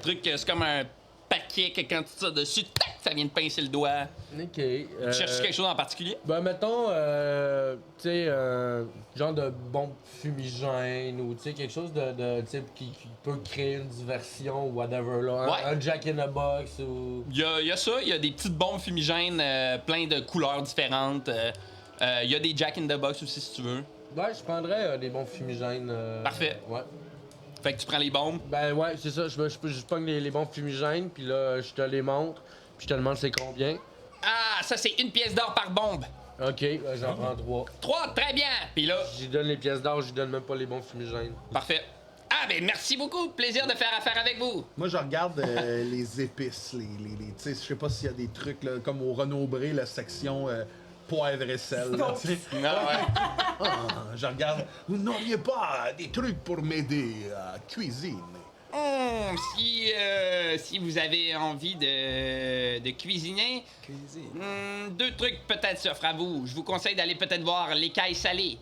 truc, c'est comme un paquet que quand tu tires dessus, tac, ça vient de pincer le doigt. OK. Tu cherches quelque chose en particulier? Ben, mettons, tu sais, genre de bombe fumigène ou, tu sais, quelque chose de tu sais, qui peut créer une diversion ou whatever, là. Ouais. Un Jack in the Box ou... Il y a ça, il y a des petites bombes fumigènes, plein de couleurs différentes. Il y a des Jack in the Box aussi, si tu veux. Ouais, je prendrais des bombes fumigènes. Parfait. Ouais. Fait que tu prends les bombes. Ben, ouais, c'est ça. Je pogne les bombes fumigènes, puis là, je te les montre, puis je te demande c'est combien. Ah, ça, c'est une pièce d'or par bombe. OK, j'en prends 3. 3, très bien. Puis là, J'y donne les pièces d'or, j'y donne même pas les bombes fumigènes. parfait. Ah, ben merci beaucoup. Plaisir de faire affaire avec vous. Moi, je regarde les épices, tu sais, je sais pas s'il y a des trucs là, comme au Renaud-Bré, la section poivre et sel. Là, tu sais. Ah, je regarde. Vous n'auriez pas des trucs pour m'aider à cuisiner? Si vous avez envie de cuisiner, deux trucs peut-être s'offrent à vous. Je vous conseille d'aller peut-être voir l'Écaille Salée,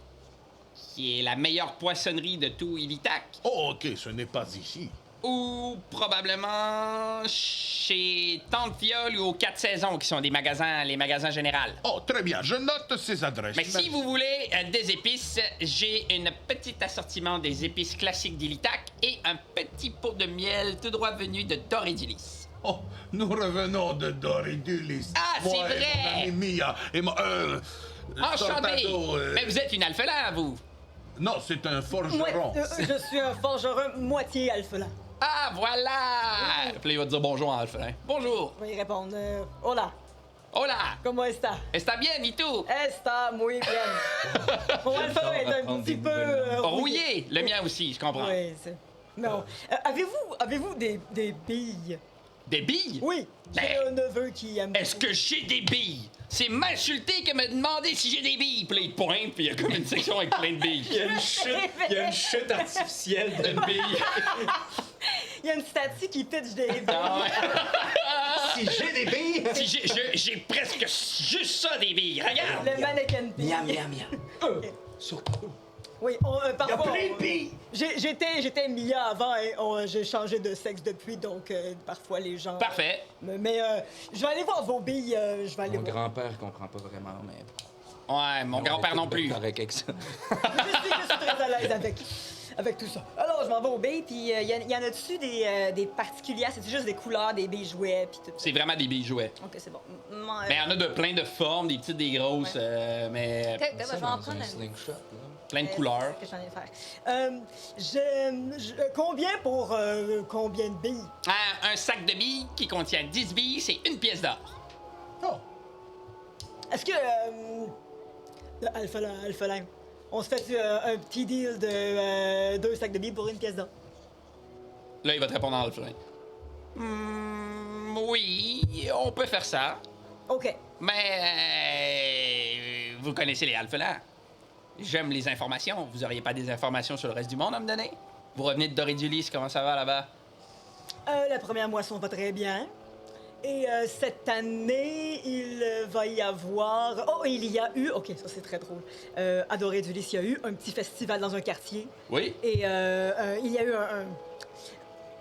qui est la meilleure poissonnerie de tout Ilitak. Oh, ok, ce n'est pas ici. ou probablement chez Tante Fiole ou aux 4 saisons, qui sont les magasins généraux. Oh, très bien, je note ces adresses. Mais si vous voulez des épices, j'ai une petite assortiment des épices classiques d'Ilitac et un petit pot de miel tout droit venu de Doridulis. Oh, nous revenons de Doridulis. Ah, c'est Moi et vrai! mon ami Mia et mon... Enchanté! Tortado, Mais vous êtes une alphelin, vous? Non, c'est un forgeron. Je suis un forgeron moitié alphelin. Ah, voilà! Puis là, il va te dire bonjour en alphelin. Bonjour! Je vais y répondre. Hola, Hola! comment está? Está bien, et tout? Está muy bien. Mon alphelin est un apprendre petit des peu nouvelles Rouillé! Le mien aussi, je comprends. Oui, c'est... Non. Avez-vous des billes? Des billes? Oui, j'ai Ben, un neveu qui aime... Est-ce que j'ai des billes? C'est m'insulter que me demander si j'ai des billes. Puis là, il pointe, puis il y a comme une section avec plein de billes. Il y a une chute artificielle de Une bille. Il y a une statue qui pitch des billes. Ah ouais. Si j'ai des billes! Si j'ai presque juste ça, des billes. Regarde! Le mannequin billes. Miam, miam, miam. Surtout. Oui, parfois... plein de billes. J'étais Mia avant et j'ai changé de sexe depuis, donc parfois les gens... Parfait. Mais je vais aller voir vos billes, je vais aller Mon voir. grand-père comprend pas vraiment, mais... Ouais, mon grand-père non plus. Correct avec ça. Je suis très à l'aise avec tout ça. Alors, je m'en vais aux billes, puis il y en a dessus des particuliers, c'est juste des couleurs, des billes jouets, puis tout. C'est vraiment des billes jouets. Ok, c'est bon. Mais il y en a de plein de formes, des petites, des grosses, mais Je vais en prendre un un. slingshot, là. plein de couleurs. C'est ce que j'en ai faire. Combien pour combien de billes? Un sac de billes qui contient 10 billes, c'est une pièce d'or. Oh, Est-ce que... Alphelin, on se fait un petit deal de 2 sacs de billes pour une pièce d'or? Là, il va te répondre en alphelin. Oui, on peut faire ça. OK. Mais vous connaissez les alphelins. J'aime les informations. Vous auriez pas des informations sur le reste du monde à me donner? Vous revenez de Doridulis, comment ça va là-bas? La première moisson va très bien. Et cette année, il va y avoir... Oh, il y a eu... OK, ça c'est très drôle. À Doridulis, il y a eu un petit festival dans un quartier. Oui? Et il y a eu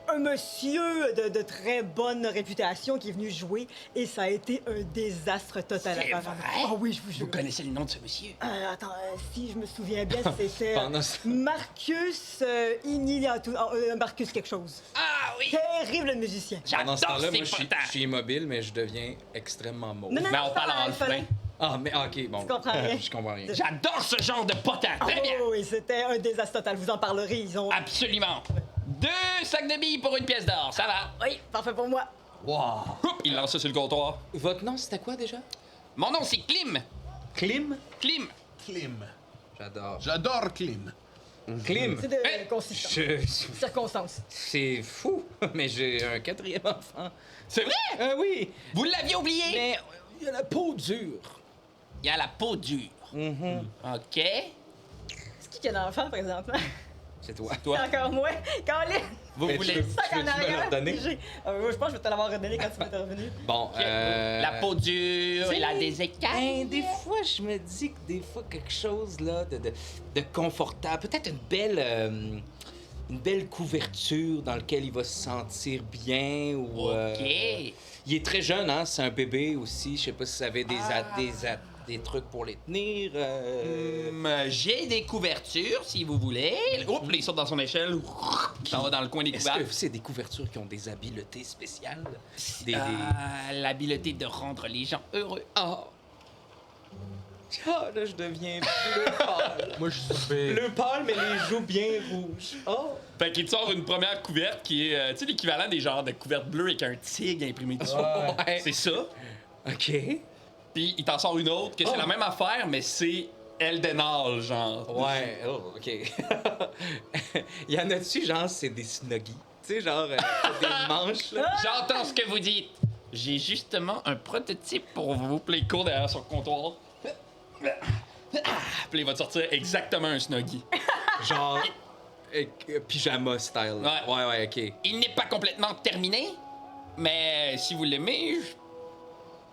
un monsieur de très bonne réputation qui est venu jouer et ça a été un désastre total. C'est apparemment. vrai? Oh oui, je vous jure. Vous connaissez le nom de ce monsieur? Attends, si je me souviens bien, c'était Pendant ce- Marcus Marcus quelque chose. Ah oui! Terrible musicien. Pendant ce J'adore temps-là, ces moi, je potins. suis immobile, mais je deviens extrêmement mauve. Non, non, Mais non, on parle en alphelin. alphelin. Ah, mais OK, bon. Tu comprends rien. Je comprends rien. J'adore ce genre de potins. Très bien. Oh, oui, c'était un désastre total. Vous en parlerez, ils ont... Absolument. 2 sacs de billes pour une pièce d'or, ça va. Oui, parfait pour moi. Wow. Oups, il lance ça sur le comptoir. Votre nom, c'était quoi déjà? Mon nom, c'est Klim. Klim? Klim. Klim. J'adore. J'adore Klim. Klim? C'est de Hey, consistance. Circonstance. C'est fou, mais j'ai un 4e enfant. C'est vrai? Oui, Vous l'aviez oublié? mais il y a la peau dure. Il y a la peau dure. OK. C'est qui a un enfant, présentement? C'est toi. Toi, C'est encore moi. Colin! vous Mais voulez... tu Sac veux-tu en me arrière. le redonner? Je pense que je vais te l'avoir redonné quand tu vas te revenir. Bon, OK. La peau dure, il a des Ben, écailles. des fois, je me dis que des fois, quelque chose là de confortable, peut-être une belle couverture dans laquelle il va se sentir bien. Ou, OK. il est très jeune, hein? C'est un bébé aussi. Je sais pas si ça avait des trucs pour les tenir. J'ai des couvertures, si vous voulez. Oups, là, il sort dans son échelle. Il s'en va dans le coin des Est-ce couverts. que c'est des couvertures qui ont des habiletés spéciales? L'habileté de rendre les gens heureux. Ah! Ah, là, je deviens bleu pâle. Moi, je suis bébé. Bleu pâle, mais les joues bien rouges. Oh! Fait qu'il te sort une première couverte qui est, tu sais, l'équivalent des genres de couvertes bleues avec un tigre imprimé dessus. Ouais. C'est ça. OK. Puis il t'en sort une autre, que c'est la même affaire, mais c'est Eldenal, genre. Ouais, oh, OK. Il y en a dessus, genre, c'est des snuggies. Tu sais, genre, des manches, là. J'entends ce que vous dites. J'ai justement un prototype pour vous. Puis il court derrière son comptoir. Puis il va te sortir exactement un snuggie. Genre, pyjama style. Ouais. Ouais, OK. Il n'est pas complètement terminé, mais si vous l'aimez, je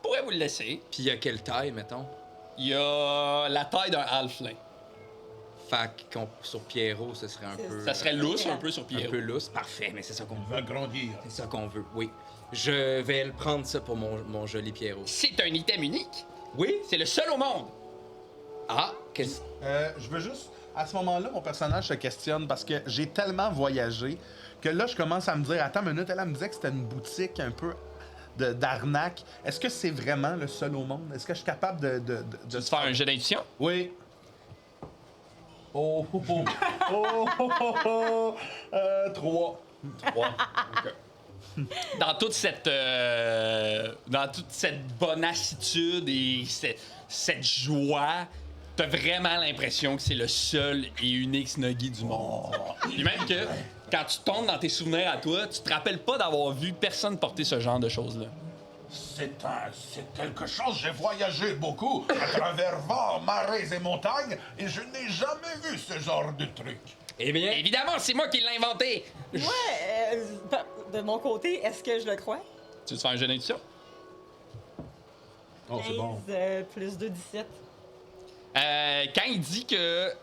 pourrais vous le laisser. Puis il y a quelle taille, mettons? Il y a la taille d'un halfling. Fait sur Pierrot, ce serait un peu... Ça serait lousse un peu sur un Pierrot. peu lousse. Parfait, mais c'est ça qu'on Va veut. grandir. C'est ça qu'on veut, oui. Je vais le prendre ça pour mon joli Pierrot. C'est un item unique. Oui? C'est le seul au monde. Ah, qu'est-ce... Je veux juste. À ce moment-là, mon personnage se questionne parce que j'ai tellement voyagé que là, je commence à me dire attends une minute, elle me disait que c'était une boutique un peu d'arnaque. Est-ce que c'est vraiment le seul au monde? Est-ce que je suis capable de Tu veux te faire un jeu d'intuition? Oui. Oh, oh, oh, oh, oh, oh, oh. 3. Dans toute cette bonassitude et cette joie, t'as vraiment l'impression que c'est le seul et unique Snuggy du monde. Puis même que quand tu tombes dans tes souvenirs à toi, tu te rappelles pas d'avoir vu personne porter ce genre de choses-là. C'est quelque chose. J'ai voyagé beaucoup à travers vents, marées et montagnes et je n'ai jamais vu ce genre de truc. Eh bien, Évidemment, c'est moi qui l'ai inventé. Ouais, de mon côté, est-ce que je le crois? Tu veux te faire un jeu d'intuition? Oh, c'est bon. 15 plus 2, 17. Quand il dit que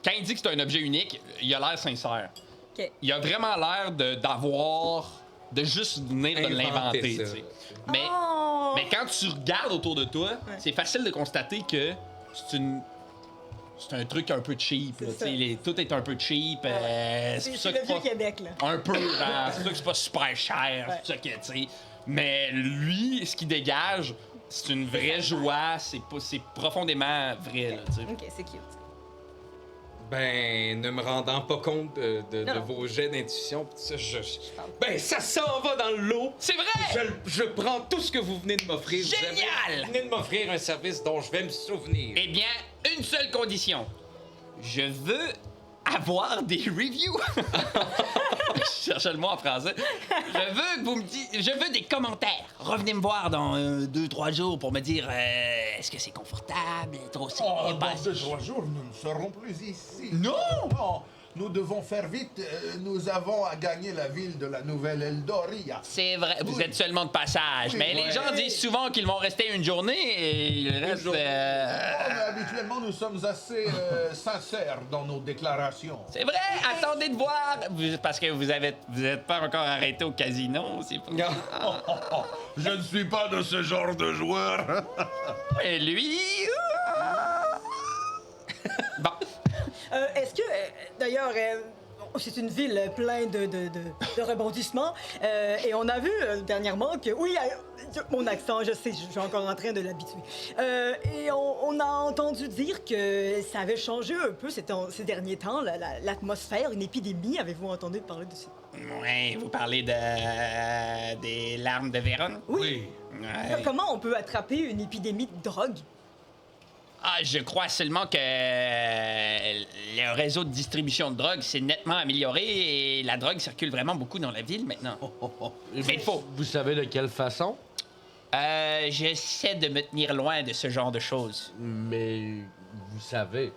c'est un objet unique, il a l'air sincère. OK. Il a vraiment l'air de juste venir de Inventer l'inventer, ça. tu sais. Mais, Oh! mais quand tu regardes autour de toi, c'est facile de constater que c'est un truc un peu cheap. Là, C'est ça. tu sais, tout est un peu cheap. C'est pour ça C'est que le vieux Québec, là. un peu, c'est pour ça que c'est pas super cher. C'est pour ça que, tu sais. Mais lui, ce qu'il dégage, c'est une vraie joie. C'est profondément vrai, là, tu sais. OK, c'est cute. ben, ne me rendant pas compte de Non. vos jets d'intuition, pis ça, ben, ça s'en va dans l'eau. C'est vrai! Je prends tout ce que vous venez de m'offrir. Génial! Vous venez de m'offrir un service dont je vais me souvenir. Eh bien, une seule condition. Je veux avoir des reviews. Je cherchais le mot en français. Je veux que vous me dites... Je veux des commentaires. Revenez me voir dans 2-3 jours pour me dire est-ce que c'est confortable, trop serré, Oh, pas dans assez 2-3 jours, nous ne serons plus ici. Non! Non, nous devons faire vite. Nous avons à gagner la ville de la Nouvelle Eldoria. C'est vrai, vous Oui. êtes seulement de passage. Oui, mais les ouais. gens disent souvent qu'ils vont rester une journée et ils restent... Oh, mais habituellement, nous sommes assez sincères dans nos déclarations. C'est vrai, attendez de voir. Parce que vous êtes pas encore arrêté au casino, c'est pas... Je ne suis pas de ce genre de joueur. Et lui... Bon, Est-ce que, d'ailleurs, c'est une ville pleine de rebondissements. Et on a vu dernièrement que, oui, mon accent, je sais, je suis encore en train de l'habituer. Et on a entendu dire que ça avait changé un peu ces derniers temps, l'atmosphère, une épidémie. Avez-vous entendu parler de ça? ouais, vous parlez des larmes de Vérone? Oui. Ouais. Comment on peut attraper une épidémie de drogue? Ah, je crois seulement que le réseau de distribution de drogue s'est nettement amélioré et la drogue circule vraiment beaucoup dans la ville maintenant. Mais il faut. Vous savez de quelle façon? J'essaie de me tenir loin de ce genre de choses. Mais vous savez.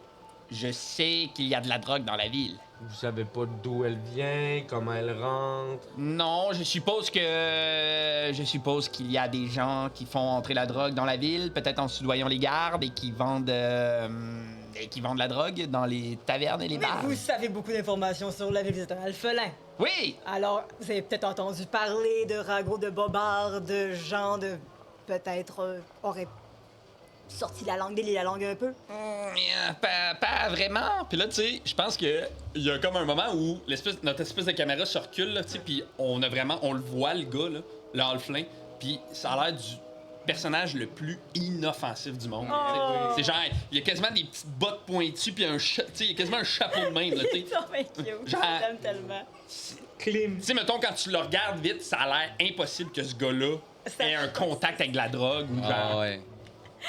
Je sais qu'il y a de la drogue dans la ville. Vous savez pas d'où elle vient, comment elle rentre. Non, je suppose qu'il y a des gens qui font entrer la drogue dans la ville, peut-être en soudoyant les gardes et qui vendent la drogue dans les tavernes et les Mais bars. vous savez beaucoup d'informations sur la ville de Alphelin. Oui, Alors, vous avez peut-être entendu parler de ragots de bobards, de gens de... peut-être auraient sorti la langue, délié la langue un peu. pas vraiment. Puis là, tu sais, je pense que il y a comme un moment où notre espèce de caméra se recule, là, tu sais, puis on le voit, le gars, là, le halfling, puis ça a l'air du personnage le plus inoffensif du monde. Oh. C'est genre, il y a quasiment des petites bottes pointues, puis tu sais, il y a quasiment un chapeau de même, là, tu sais. C'est trop cute. Je Genre- l'aime tellement. Tu sais, mettons, quand tu le regardes vite, ça a l'air impossible que ce gars-là ait un contact avec la drogue ou genre. Ah ouais.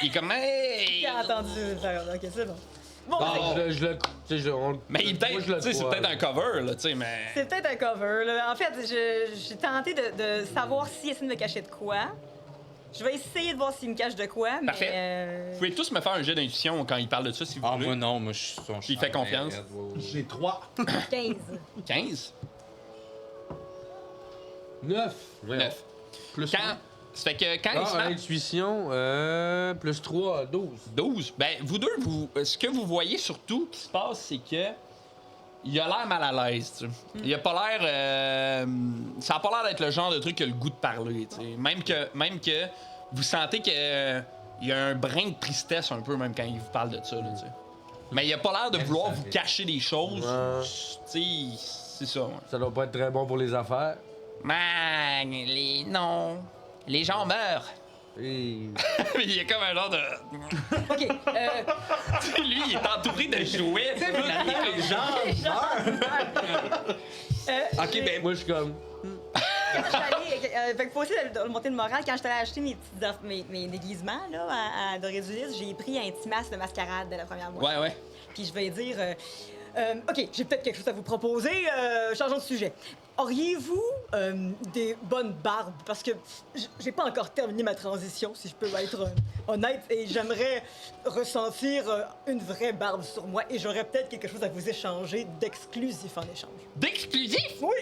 Il est comme, hey! J'ai entendu faire. Ok, c'est bon. Bon, Je le. Tu sais, Mais il est moi, je le peut-être, tu sais, c'est crois. peut-être un cover, là, tu sais, mais. c'est peut-être un cover. Là. En fait, j'ai tenté de savoir s'il essaie de me cacher de quoi. Je vais essayer de voir s'il me cache de quoi, mais... Parfait. Vous pouvez tous me faire un jet d'intuition quand il parle de ça, si vous Ah, voulez. moi non, moi je suis son Il fait confiance. J'ai 3. 15. 15? 9. 9. Plus Quand Ça fait que quand il se met... intuition, plus 3, 12. 12. Ben, vous deux, ce que vous voyez surtout qui se passe, c'est que il a l'air mal à l'aise, tu sais. Il a pas l'air... ça a pas l'air d'être le genre de truc qui a le goût de parler, tu sais. Même que vous sentez que il y a un brin de tristesse un peu, même quand il vous parle de ça, là, tu sais. Mais il a pas l'air de vouloir vous cacher des choses. Tu sais, c'est ça, ouais. Ça doit pas être très bon pour les affaires. Non. Les gens meurent. Et... Il y a comme un genre de... OK. Tu sais, lui, il est entouré de jouets. Les gens OK, ben Moi, je suis comme... quand je suis allée, fait que pour essayer de monter le moral, quand je suis allée acheter mes déguisements là, à Dorédulis, j'ai pris un petit masque de mascarade de la première mois. Ouais. Puis je vais dire, OK, j'ai peut-être quelque chose à vous proposer. Changeons de sujet. Auriez-vous des bonnes barbes? Parce que j'ai pas encore terminé ma transition, si je peux être honnête, et j'aimerais ressentir une vraie barbe sur moi, et j'aurais peut-être quelque chose à vous échanger d'exclusif en échange. D'exclusif? Oui!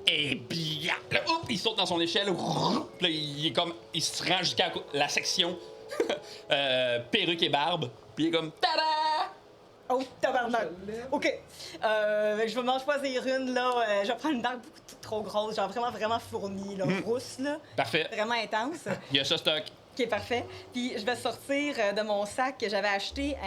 Et bien, là, hop, il saute dans son échelle. Puis là, il est comme, il se rend jusqu'à la section perruque et barbe. Puis il est comme, tada! Oh, tabarnak! OK. Je vais m'en choisir une, là. Je vais prendre une barbe beaucoup trop grosse, genre vraiment fournie, là, rousse, là. Parfait. Vraiment intense. Il y a ça stock. OK, parfait. Puis je vais sortir de mon sac que j'avais acheté,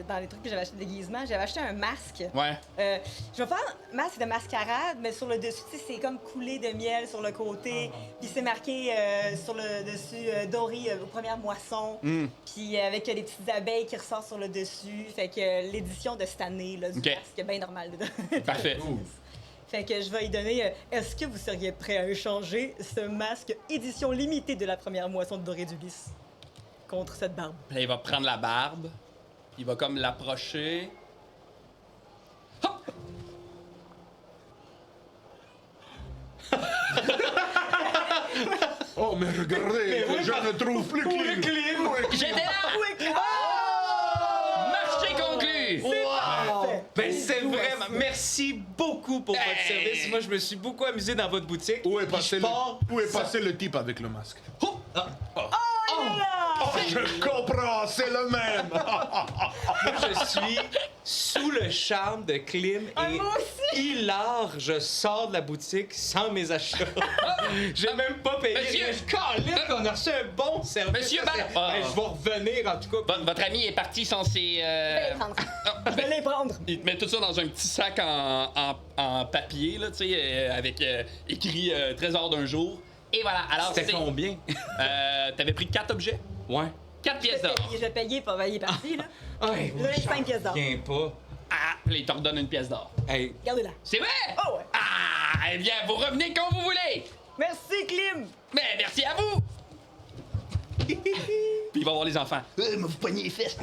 dans les trucs que j'avais acheté de déguisement, j'avais acheté un masque. Ouais. Je vais faire un masque de mascarade, mais sur le dessus, tu sais, c'est comme coulé de miel sur le côté. Puis c'est marqué sur le dessus doré aux premières moissons. Puis avec des petites abeilles qui ressortent sur le dessus. Fait que l'édition de cette année, là, du OK. masque est bien normal dedans. Parfait. Fait que je vais y donner. Est-ce que vous seriez prêt à échanger ce masque édition limitée de la première moisson de Doré du Lys contre cette barbe? Puis là, il va prendre la barbe. Il va comme l'approcher. Hop! Oh, mais regardez, je ne trouve plus Clim. J'étais là! Marché conclu! Ben, c'est vraiment. Merci beaucoup pour votre service. Moi, je me suis beaucoup amusé dans votre boutique. Où est Puis passé, je pars- où est passé le type avec le masque? Hop! Je comprends, c'est le même. Moi, je suis sous le charme de Klim et moi aussi! hilar. Je sors de la boutique sans mes achats. J'ai même pas payé. Monsieur! Je calme qu'on a reçu un bon service. Monsieur Ça, c'est- Ball- Ben, je vais revenir en tout cas. Votre ami est parti sans ses... Je vais les prendre. Je vais les prendre. Il te met tout ça dans un petit sac en papier, là, tu sais, avec écrit Trésor d'un jour. Et voilà. Alors, C'était combien? T'avais pris 4 objets? Ouais. 4 pièces d'or. Je vais payer, pas il est parti, là. Hey, Je vais donner 5 pièces d'or. Viens pas. Ah, puis là, il te redonne une pièce d'or. Hey, Gardez-la. C'est vrai? Oh ouais. Ah, eh bien, vous revenez quand vous voulez. Merci, Klim! Mais merci à vous. Puis il va voir les enfants. Mais vous poignez les fesses.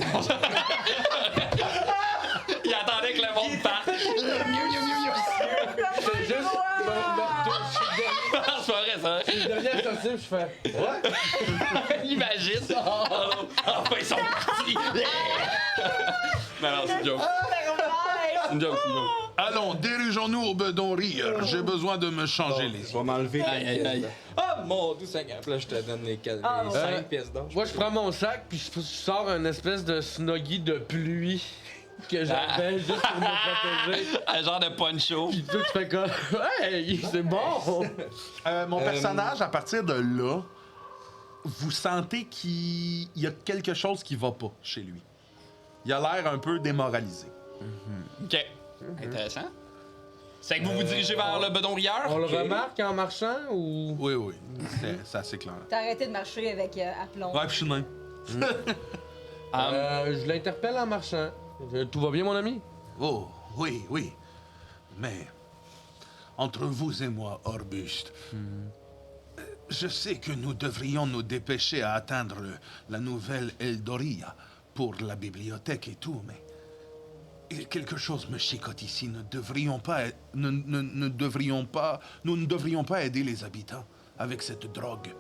Il attendait que le monde parte. C'est juste... C'est pas vrai, ça. Je deviens sorti, je fais... Imagine. Enfin, ils sont partis. Non, c'est une joke. C'est une joke, c'est une joke. Allons, dirigeons-nous au bedon rire. J'ai besoin de me changer les je vais m'enlever. Aïe, aïe, aïe. Oh mon Dieu Seigneur. Puis là, je te donne les 5 pièces d'or. Moi, je prends mon sac, puis je sors une espèce de snuggie de pluie que j'avais juste pour me protéger. Un genre de poncho. Puis toi, tu fais comme... Hey, c'est bon! Mon personnage, à partir de là, vous sentez qu'il y a quelque chose qui va pas chez lui. Il a l'air un peu démoralisé. OK. Intéressant. C'est que vous vous dirigez vers le bedon rieur? On le remarque en marchant ou... Oui, c'est assez clair. T'as arrêté de marcher avec aplomb. Ouais, puis je suis nain. Je l'interpelle en marchant. Tout va bien, mon ami? Oh, oui. Mais, entre vous et moi, Orbuste, je sais que nous devrions nous dépêcher à atteindre la nouvelle Eldoria pour la bibliothèque et tout, mais quelque chose me chicote ici. Nous ne devrions pas aider les habitants avec cette drogue.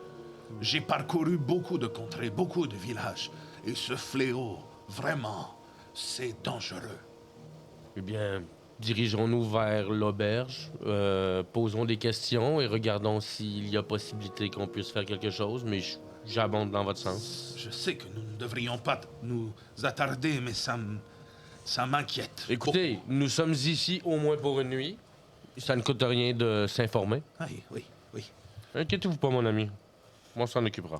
J'ai parcouru beaucoup de contrées, beaucoup de villages, et ce fléau, vraiment, c'est dangereux. Eh bien, dirigeons-nous vers l'auberge, posons des questions et regardons s'il y a possibilité qu'on puisse faire quelque chose, mais j'abonde dans votre sens. Je sais que nous ne devrions pas nous attarder, mais ça m'inquiète. Écoutez, nous sommes ici au moins pour une nuit. Ça ne coûte rien de s'informer. Oui. Inquiétez-vous pas, mon ami. Moi, on s'en occupera.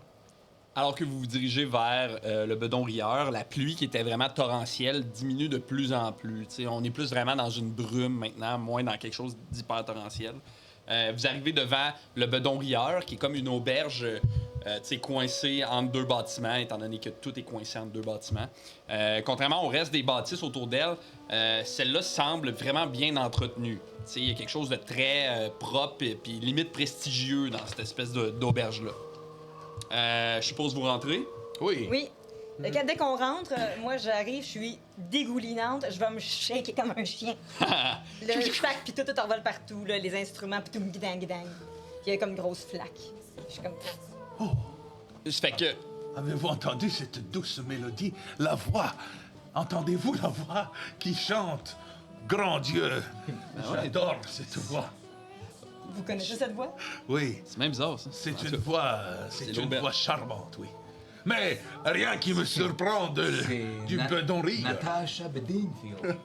Alors que vous vous dirigez vers le bedon rieur, la pluie qui était vraiment torrentielle diminue de plus en plus. T'sais, on est plus vraiment dans une brume maintenant, moins dans quelque chose d'hyper torrentiel. Vous arrivez devant le bedon rieur, qui est comme une auberge coincée entre deux bâtiments, étant donné que tout est coincé entre deux bâtiments. Contrairement au reste des bâtisses autour d'elle, celle-là semble vraiment bien entretenue. Il y a quelque chose de très propre et puis limite prestigieux dans cette espèce d'auberge-là. Je suppose vous rentrez. Oui. Oui. Dès qu'on rentre, moi j'arrive, je suis dégoulinante, je vais me shaker comme un chien. Le sac pis tout envole partout, là, les instruments pis tout guidang. Il y a comme une grosse flaque. Je suis comme... Ça fait que... Avez-vous entendu cette douce mélodie? La voix. Entendez-vous la voix qui chante? Grand Dieu. J'adore cette voix. Vous connaissez cette voix? Oui. C'est même bizarre, ça. C'est En tout une cas. voix, charmante, oui. Mais rien qui me surprend du bedon rieur. Natasha Bedingfield.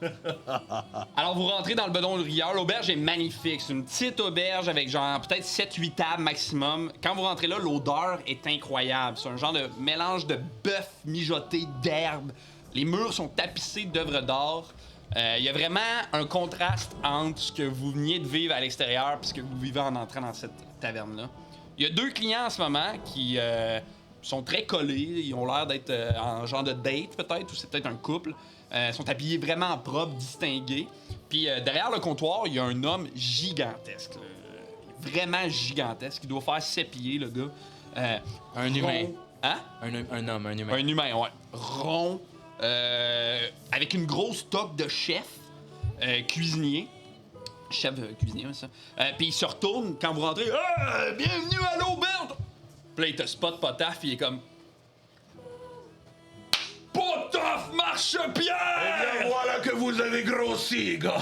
Alors, vous rentrez dans le bedon rieur. L'auberge est magnifique. C'est une petite auberge avec genre peut-être 7-8 tables maximum. Quand vous rentrez là, l'odeur est incroyable. C'est un genre de mélange de bœuf mijoté d'herbe. Les murs sont tapissés d'œuvres d'art. Il y a vraiment un contraste entre ce que vous veniez de vivre à l'extérieur et ce que vous vivez en entrant dans cette taverne-là. Il y a 2 clients en ce moment qui sont très collés. Ils ont l'air d'être en genre de date, peut-être, ou c'est peut-être un couple. Ils sont habillés vraiment propres, distingués. Puis derrière le comptoir, il y a un homme gigantesque. Vraiment gigantesque. Il doit faire 7 pieds, le gars. Un humain. Hein? Un homme, un humain. Un humain, ouais. Rond, avec une grosse toque de chef, cuisinier. Chef cuisinier, ouais, ça. Puis il se retourne quand vous rentrez. Ah, bienvenue à l'auberge! Puis là, il te spot Potaf, puis il est comme. Potaf Marchepied! Eh bien, voilà que vous avez grossi, gars.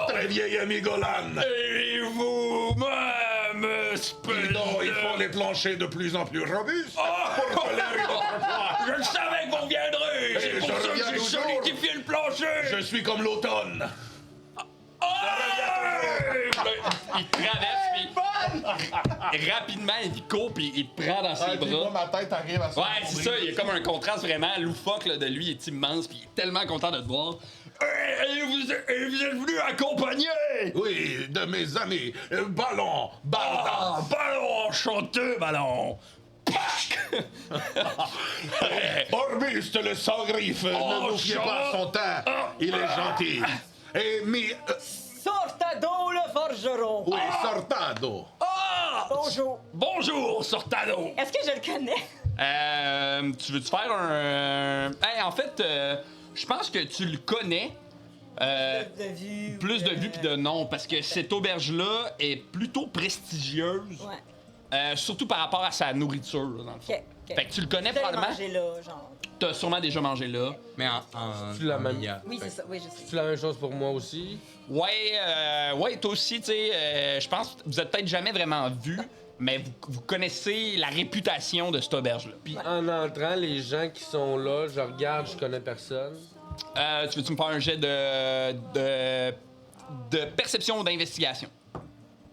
Très vieil ami Golan. Et vous-même, Dis donc, ils font les planchers de plus en plus robustes. Pour tolérer notre poids. Je savais que vous reviendrez! Et C'est pour je ça reviens que j'ai toujours. solidifié le plancher! Je suis comme l'automne. Il traverse, puis rapidement, il court, puis il te prend dans ses bras. ma tête arrive à Ouais, c'est ça, il y a comme un contraste vraiment loufoque là, de lui, il est immense, puis il est tellement content de te voir. Et vous êtes venu accompagner! Oui, de mes amis. Ballon, Balda. Ballon, enchanté, Ballon! Pac! Orbuste le sans-griffe, ne vous fiez pas à son teint. Il est gentil. Et Sortado le forgeron! oui, Sortado. Bonjour! Bonjour, Sortado! Est-ce que je le connais? Tu veux-tu faire un... Hey, en fait, je pense que tu le connais. De vue. Plus de vues puis de noms, parce que cette auberge-là est plutôt prestigieuse, Ouais. surtout par rapport à sa nourriture, là, dans le fond. Ok. Fait que tu le connais J'allais probablement, manger là, genre. t'as sûrement déjà mangé là. Mais en Tu l'as même- meilleur. Oui, c'est ça. Oui, je sais. C'est la même chose pour moi aussi. Ouais, toi aussi, tu sais, je pense que vous êtes peut-être jamais vraiment vu, mais vous connaissez la réputation de cette auberge-là. Puis en entrant, les gens qui sont là, je regarde, je connais personne. Tu veux-tu me faire un jet de perception ou d'investigation?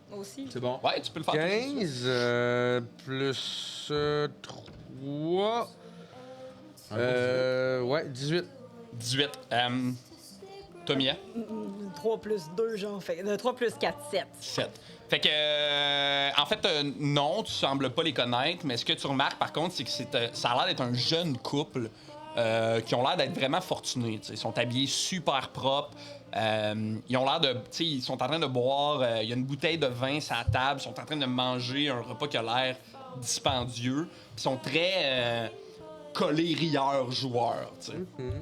Moi aussi. C'est bon. Ouais, tu peux le faire. 15 plus 3. Ouais, 18. 18. Tomia? 3 plus 2, genre. Fait, 3 plus 4, 7. 7. Fait que, en fait, non, tu sembles pas les connaître, mais ce que tu remarques, par contre, c'est que ça a l'air d'être un jeune couple qui ont l'air d'être vraiment fortunés. T'sais. Ils sont habillés super propres. Ils ont l'air de... T'sais, ils sont en train de boire... Il y a une bouteille de vin sur la table. Ils sont en train de manger un repas qui a l'air dispendieux. Ils sont très... collés, rieurs, joueurs. T'sais.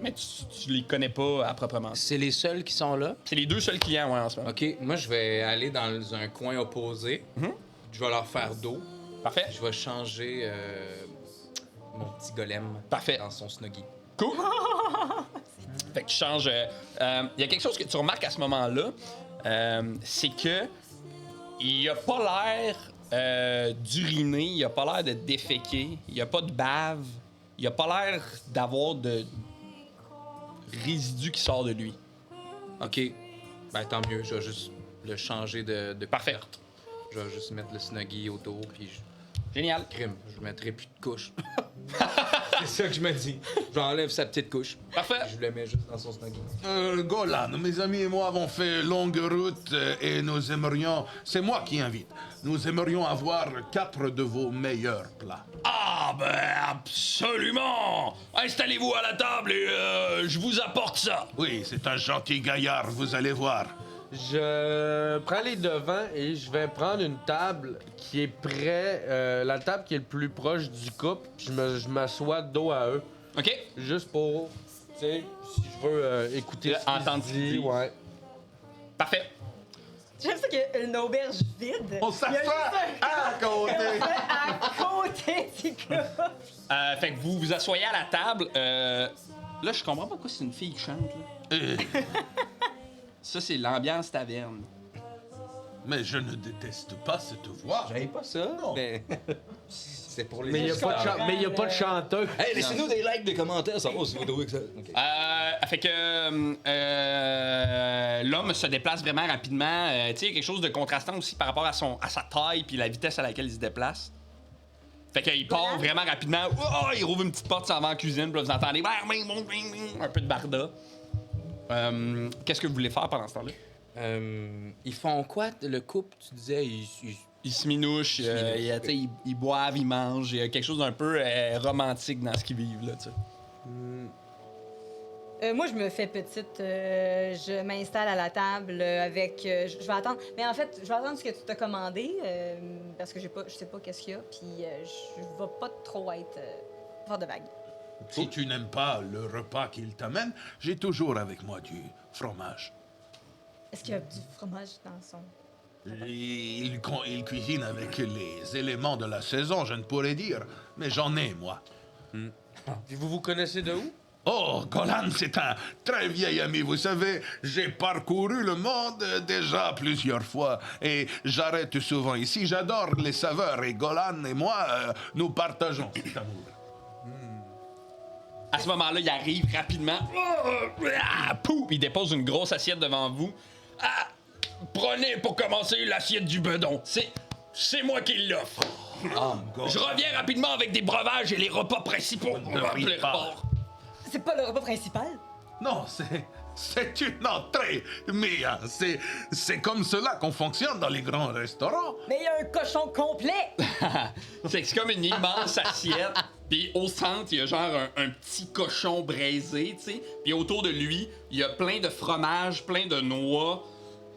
Mais tu les connais pas à proprement dit. C'est les seuls qui sont là. C'est les 2 seuls clients, ouais, en ce moment. OK, moi, je vais aller dans un coin opposé. Je vais leur faire dos. Parfait. Je vais changer mon petit golem Parfait. dans son snuggie. Cool. Fait que tu changes. Il y a quelque chose que tu remarques à ce moment-là, c'est que il a pas l'air d'uriner, il a pas l'air de déféquer, il a pas de bave, il a pas l'air d'avoir de résidu qui sort de lui. Ok. Ben, tant mieux. Je vais juste le changer de Parfait. couverte. Je vais juste mettre le snuggie autour, puis Génial. crime. Je mettrai plus de couche. C'est ça que je me dis. J'enlève sa petite couche. Parfait. Je le mets juste dans son snuggie. Golan, mes amis et moi avons fait longue route et nous aimerions... C'est moi qui invite. Nous aimerions avoir 4 de vos meilleurs plats. Ah, ben absolument! Installez-vous à la table et je vous apporte ça. Oui, c'est un gentil gaillard, vous allez voir. Je prends les devants et je vais prendre une table qui est près, la table qui est le plus proche du couple. Je m'assois dos à eux, OK? juste pour, tu sais, si je veux écouter ce qu'ils Entendre se ce qu'il dit. disent, ouais. Parfait. J'aime ça qu'il y a une auberge vide. On s'assoit à côté. À côté du gars. Fait que vous vous asseyez à la table. Là, je comprends pas pourquoi c'est une fille qui chante. Là. Ça, c'est l'ambiance taverne. Mais je ne déteste pas cette voix. J'avais pas ça. Mais c'est pour les Mais il n'y a, auditeurs. pas de chanteur. Hey, laissez-nous des likes, des commentaires, ça va si vous trouvez que ça. Ok. Fait que l'homme se déplace vraiment rapidement. Tu sais, il y a quelque chose de contrastant aussi par rapport à sa taille puis la vitesse à laquelle il se déplace. Fait qu'il part vraiment rapidement. Oh, il rouvre une petite porte, s'en va en cuisine, puis là, vous entendez un peu de barda. Qu'est-ce que vous voulez faire pendant ce temps-là? Ils font quoi, le couple? Tu disais, Ils se minouchent, tu sais, ils boivent, ils mangent. Il y a quelque chose d'un peu romantique dans ce qu'ils vivent, là, tu sais. Moi, je me fais petite. Je m'installe à la table avec. Je vais attendre. Mais en fait, je vais attendre ce que tu t'as commandé parce que je sais pas qu'est-ce qu'il y a. Puis je vais pas trop être fort de vague. Si tu n'aimes pas le repas qu'il t'amène, j'ai toujours avec moi du fromage. Est-ce qu'il y a du fromage dans son. Il cuisine avec les éléments de la saison, je ne pourrais dire, mais j'en ai, moi. Puis vous connaissez de où? Oh, Golan, c'est un très vieil ami, vous savez, j'ai parcouru le monde déjà plusieurs fois et j'arrête souvent ici, j'adore les saveurs et Golan et moi, nous partageons cet amour. À ce moment-là, il arrive rapidement. Pouf! Il dépose une grosse assiette devant vous. Ah, prenez pour commencer l'assiette du bedon. C'est moi qui l'offre. Je reviens rapidement avec des breuvages et les repas principaux. Ne ris pas. C'est pas le repas principal? Non, c'est une entrée, mais c'est comme cela qu'on fonctionne dans les grands restaurants. Mais il y a un cochon complet! C'est comme une immense assiette. Puis au centre, il y a genre un petit cochon braisé, tu sais. Puis autour de lui, il y a plein de fromages, plein de noix,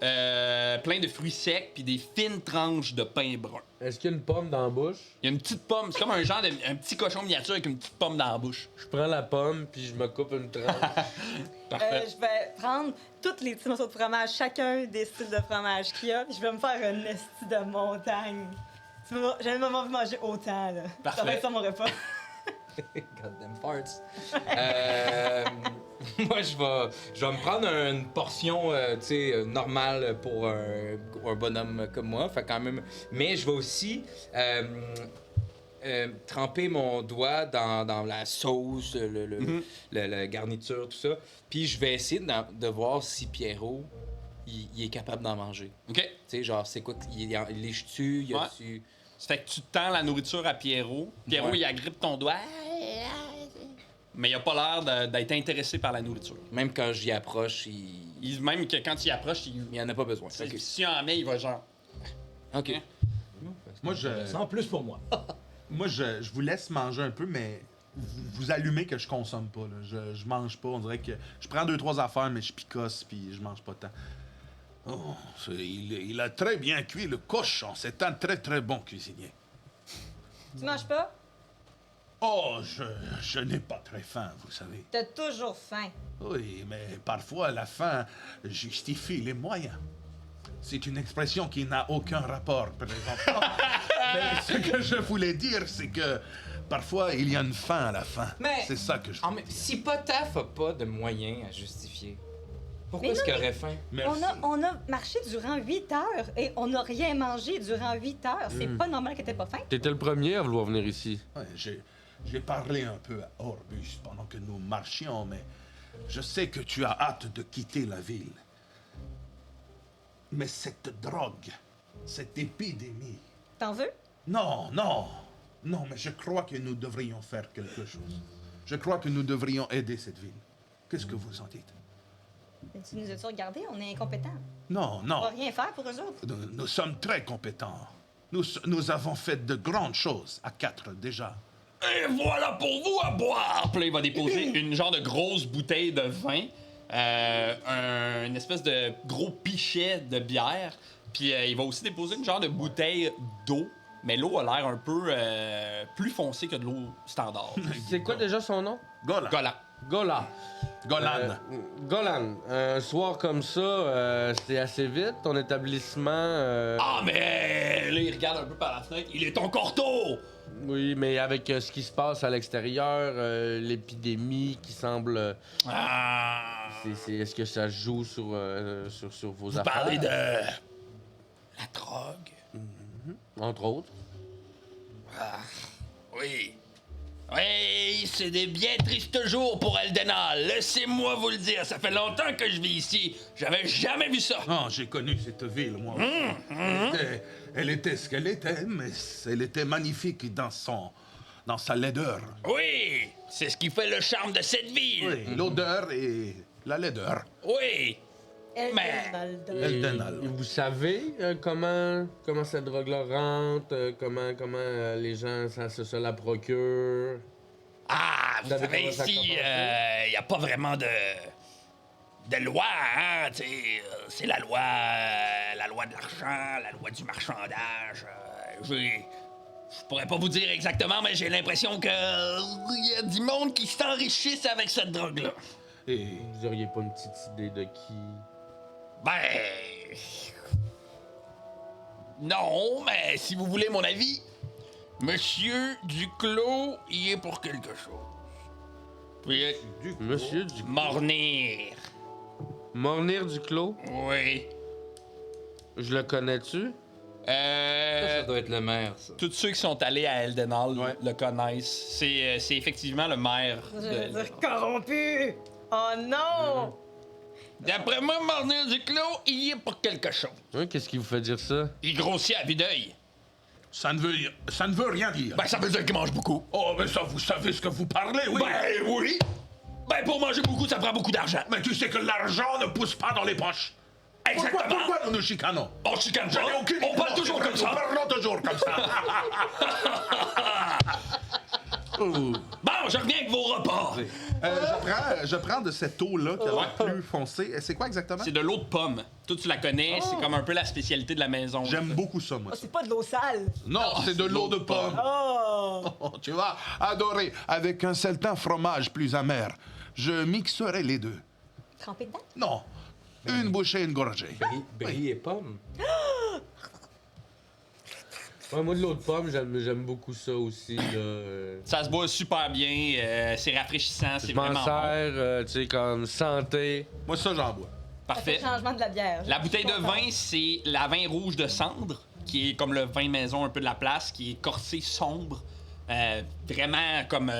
plein de fruits secs, puis des fines tranches de pain brun. Est-ce qu'il y a une pomme dans la bouche? Il y a une petite pomme, c'est comme un petit cochon miniature avec une petite pomme dans la bouche. Je prends la pomme puis je me coupe une tranche. Parfait. Je vais prendre tous les petits morceaux de fromage, chacun des styles de fromage qu'il y a, puis je vais me faire un esti de montagne. J'ai jamais vu manger autant, là. Parfait. Ça va être ça mon repas. Goddamn farts. Moi, je vais me prendre une portion, tu sais, normale pour un bonhomme comme moi. Fait quand même. Mais je vais aussi tremper mon doigt dans la sauce, la garniture, tout ça. Puis je vais essayer de voir si Pierrot, il est capable d'en manger. OK. Tu sais, genre, c'est quoi? Il lèche-tu? Il a-tu... Ça fait que tu tends la nourriture à Pierrot. Pierrot, Ouais. il agrippe ton doigt. Mais il a pas l'air d'être intéressé par la nourriture. Même quand j'y approche, Même que quand il approche, il en a pas besoin. si Ok. si en met, il va genre. Ok. Moi, Sans plus pour moi. je vous laisse manger un peu, mais vous allumez que je consomme pas. Là. Je mange pas. On dirait que je prends 2-3 affaires, mais je picosse puis je mange pas tant. Oh, il a très bien cuit le cochon, c'est un très très bon cuisinier. Tu manges pas? Oh, je n'ai pas très faim, vous savez. T'as toujours faim. Oui, mais parfois la faim justifie les moyens. C'est une expression qui n'a aucun rapport, présentement. Mais ce que je voulais dire, c'est que parfois il y a une fin à la fin. Mais- C'est ça que je Ah, voulais mais dire. si Potaf a pas de moyens à justifier, Pourquoi Mais est-ce non, qu'il aurait faim? Merci. On a marché durant 8 heures et on n'a rien mangé durant 8 heures. C'est pas normal qu'elle n'ait pas faim. T'étais le premier à vouloir venir ici. Ouais, j'ai parlé un peu à Orbus pendant que nous marchions, mais je sais que tu as hâte de quitter la ville. Mais cette drogue, cette épidémie... T'en veux? Non, mais je crois que nous devrions faire quelque chose. Je crois que nous devrions aider cette ville. Qu'est-ce que vous en dites? Mais tu nous as-tu regardé? On est incompétents. Non, On non. va rien faire pour eux autres. Nous sommes très compétents. Nous avons fait de grandes choses à 4 déjà. Et voilà pour vous à boire! Puis là, il va déposer une genre de grosse bouteille de vin, une espèce de gros pichet de bière, puis il va aussi déposer une genre de bouteille d'eau, mais l'eau a l'air un peu plus foncée que de l'eau standard. C'est quoi déjà son nom? Golan. Golan. Gola. Golan. Golan, un soir comme ça, c'est assez vite, ton établissement... Ah, mais là, il regarde un peu par la fenêtre. Il est encore tôt! Oui, mais avec ce qui se passe à l'extérieur, l'épidémie qui semble... Ah! Est-ce que ça joue sur vos Vous affaires? parlez de la drogue? Entre autres. Oui. Oui, c'est des bien tristes jours pour Eldenal. Laissez-moi vous le dire, ça fait longtemps que je vis ici. J'avais jamais vu ça. Non, j'ai connu cette ville, moi. Elle était ce qu'elle était, mais elle était magnifique dans sa laideur. Oui, c'est ce qui fait le charme de cette ville. Oui, l'odeur et la laideur. Oui. Mais- Eldenal. Et vous savez comment cette drogue-là rentre, comment les gens se la procurent? Ah, vous Vous avez savez, commencé à ici, commencer? il n'y a pas vraiment de loi, hein, tu sais. C'est la loi de l'argent, la loi du marchandage. Je pourrais pas vous dire exactement, mais j'ai l'impression que il y a du monde qui s'enrichissent avec cette drogue-là. Et Vous auriez pas une petite idée de qui? Ben... Non, mais si vous voulez mon avis, Monsieur Duclos y est pour quelque chose. Puis, Monsieur du Mornir. Mornir du Clos? Oui. Je le connais-tu? Ça doit être le maire, ça. Tous ceux qui sont allés à Eldenal Ouais. le connaissent. C'est effectivement le maire Je de veux dire corrompu! Oh non! D'après moi, Mornir Duclos y est pour quelque chose. Hein, qu'est-ce qui vous fait dire ça? Il grossit à vue d'œil. ça ne veut rien dire. Ben, ça veut dire qu'il mange beaucoup. Oh, mais ça, vous savez ce que vous parlez, oui. Ben, oui. Ben, pour manger beaucoup, ça prend beaucoup d'argent. Mais tu sais que l'argent ne pousse pas dans les poches. Exactement. Pourquoi nous nous chicanons? On chicane pas. J'en ai aucune idée. On parle Non, toujours c'est vrai, comme ça. Nous parlons toujours comme ça. Bon, je reviens avec vos repas. Je prends de cette eau-là qui a l'air plus foncée. Et c'est quoi exactement? C'est de l'eau de pomme. Toi, tu la connais. C'est comme un peu la spécialité de la maison. J'aime beaucoup ça, moi. Oh, c'est pas de l'eau sale! Non, c'est de l'eau de pomme. Oh! Oh, tu vas adorer avec un certain fromage plus amer. Je mixerai les deux. Trempé dedans? Non, une bouchée, une gorgée. Brie et pomme. Ouais, moi, de l'eau de pomme, j'aime beaucoup ça aussi. Là. Ça se boit super bien. C'est rafraîchissant. C'est Je m'en vraiment sers, bon. tu sais, comme santé. Moi, ça, j'en bois. Ça fait Parfait. le changement de la bière. La bouteille de Content. vin, c'est la vin rouge de cendre, qui est comme le vin maison un peu de la place, qui est corsé sombre. Vraiment comme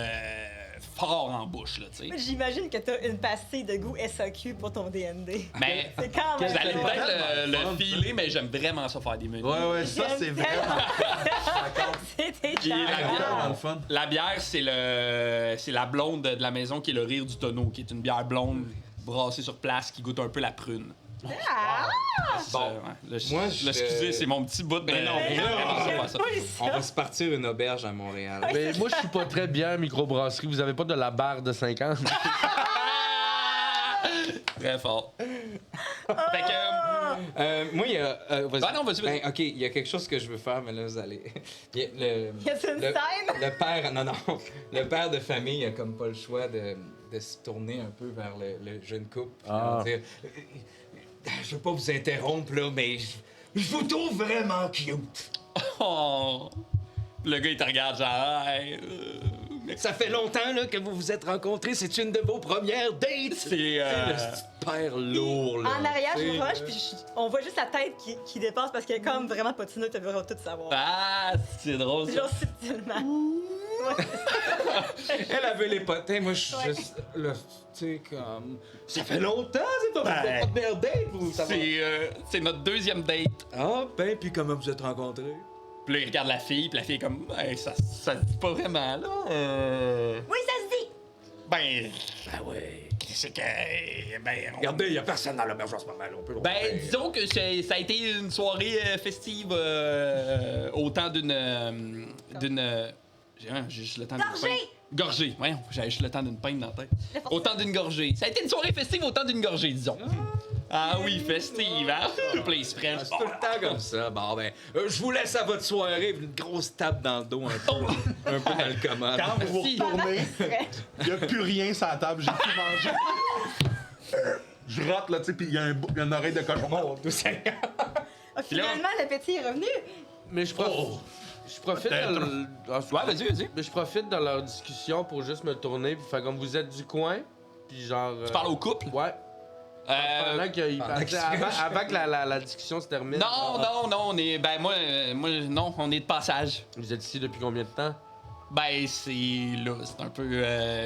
fort en bouche, là, tu sais. J'imagine que t'as une pastille de goût SAQ pour ton D&D. Mais C'est quand même... vous allez peut-être tellement le fun, filer, mais j'aime vraiment ça faire des menus. Ouais, ça, c'est vraiment C'était Puis la bière, vraiment le fun. La bière, c'est la blonde de la maison qui est le rire du tonneau, qui est une bière blonde brassée sur place qui goûte un peu la prune. Ah! Bon, moi, excusez, c'est mon petit bout de. Ben non, mais vraiment là, faire ça. On va se partir une auberge à Montréal. Mais moi, je suis pas très bien microbrasserie. Vous avez pas de la barre de 50? Très fort. Fait que. Moi, il y a. vas-y. Ah non, vas-y, vas-y. Ben, ok, il y a quelque chose que je veux faire, mais là, vous allez. Il y a Y a-t-il une scène? Le père, non, le père de famille a comme pas le choix de se tourner un peu vers le jeune couple. Puis Ah. dire, je veux pas vous interrompre, là, mais je vous trouve vraiment cute. Oh. Le gars, il te regarde genre. Hey, Ça fait longtemps là, que vous vous êtes rencontrés. C'est une de vos premières dates. C'est. Le petit père lourd, là. En arrière, je tu sais, m'approche, là. puis on voit juste la tête qui dépasse parce qu'elle est comme vraiment patineux, tu veux tout savoir. Ah, c'est drôle ça. Genre subtilement. Ouais. Elle avait les potins, moi je suis Ouais. juste là, tu sais, comme. Ça fait longtemps, c'est pas votre première date, vous. Ça va? C'est notre deuxième date. Ah, ben, puis comment vous êtes rencontrés? Puis là, il regarde la fille, puis la fille est comme, hey, ça se dit pas vraiment, là. Oui, ça se dit! Ben, Ah ouais. c'est que. Ben, Regardez, y a personne dans l'auberge en ce moment, là. On peut le Ben, voir. disons que ça a été une soirée festive autant d'une. J'ai juste le temps d'une Gorgée! pinte. Gorgée, voyons, j'avais juste le temps d'une pinte dans la tête. Le forçat. Autant d'une gorgée. Ça a été une soirée festive autant d'une gorgée, disons. Ah oui, festive, hein? Place French. C'est tout le temps comme ça. Bon, ben, je vous laisse à votre soirée, puis une grosse tape dans le dos, un peu dans le commode. Quand vous Merci. retournez, Ouais. il n'y a plus rien sur la table, j'ai tout mangé. Je rate, là, tu sais, puis il y a une oreille de cochon. Mon Dieu Seigneur. Ah, finalement, l'appétit est revenu. Mais je profite de... Ah, Ouais, vas-y. Mais je profite de leur discussion pour juste me tourner puis faire comme vous êtes du coin, puis genre... Tu parles au couple? Ouais. Pendant qu'ils passaient- avant que la discussion se termine. Non, on est. Ben, moi, non, on est de passage. Vous êtes ici depuis combien de temps? Ben, c'est là, c'est un peu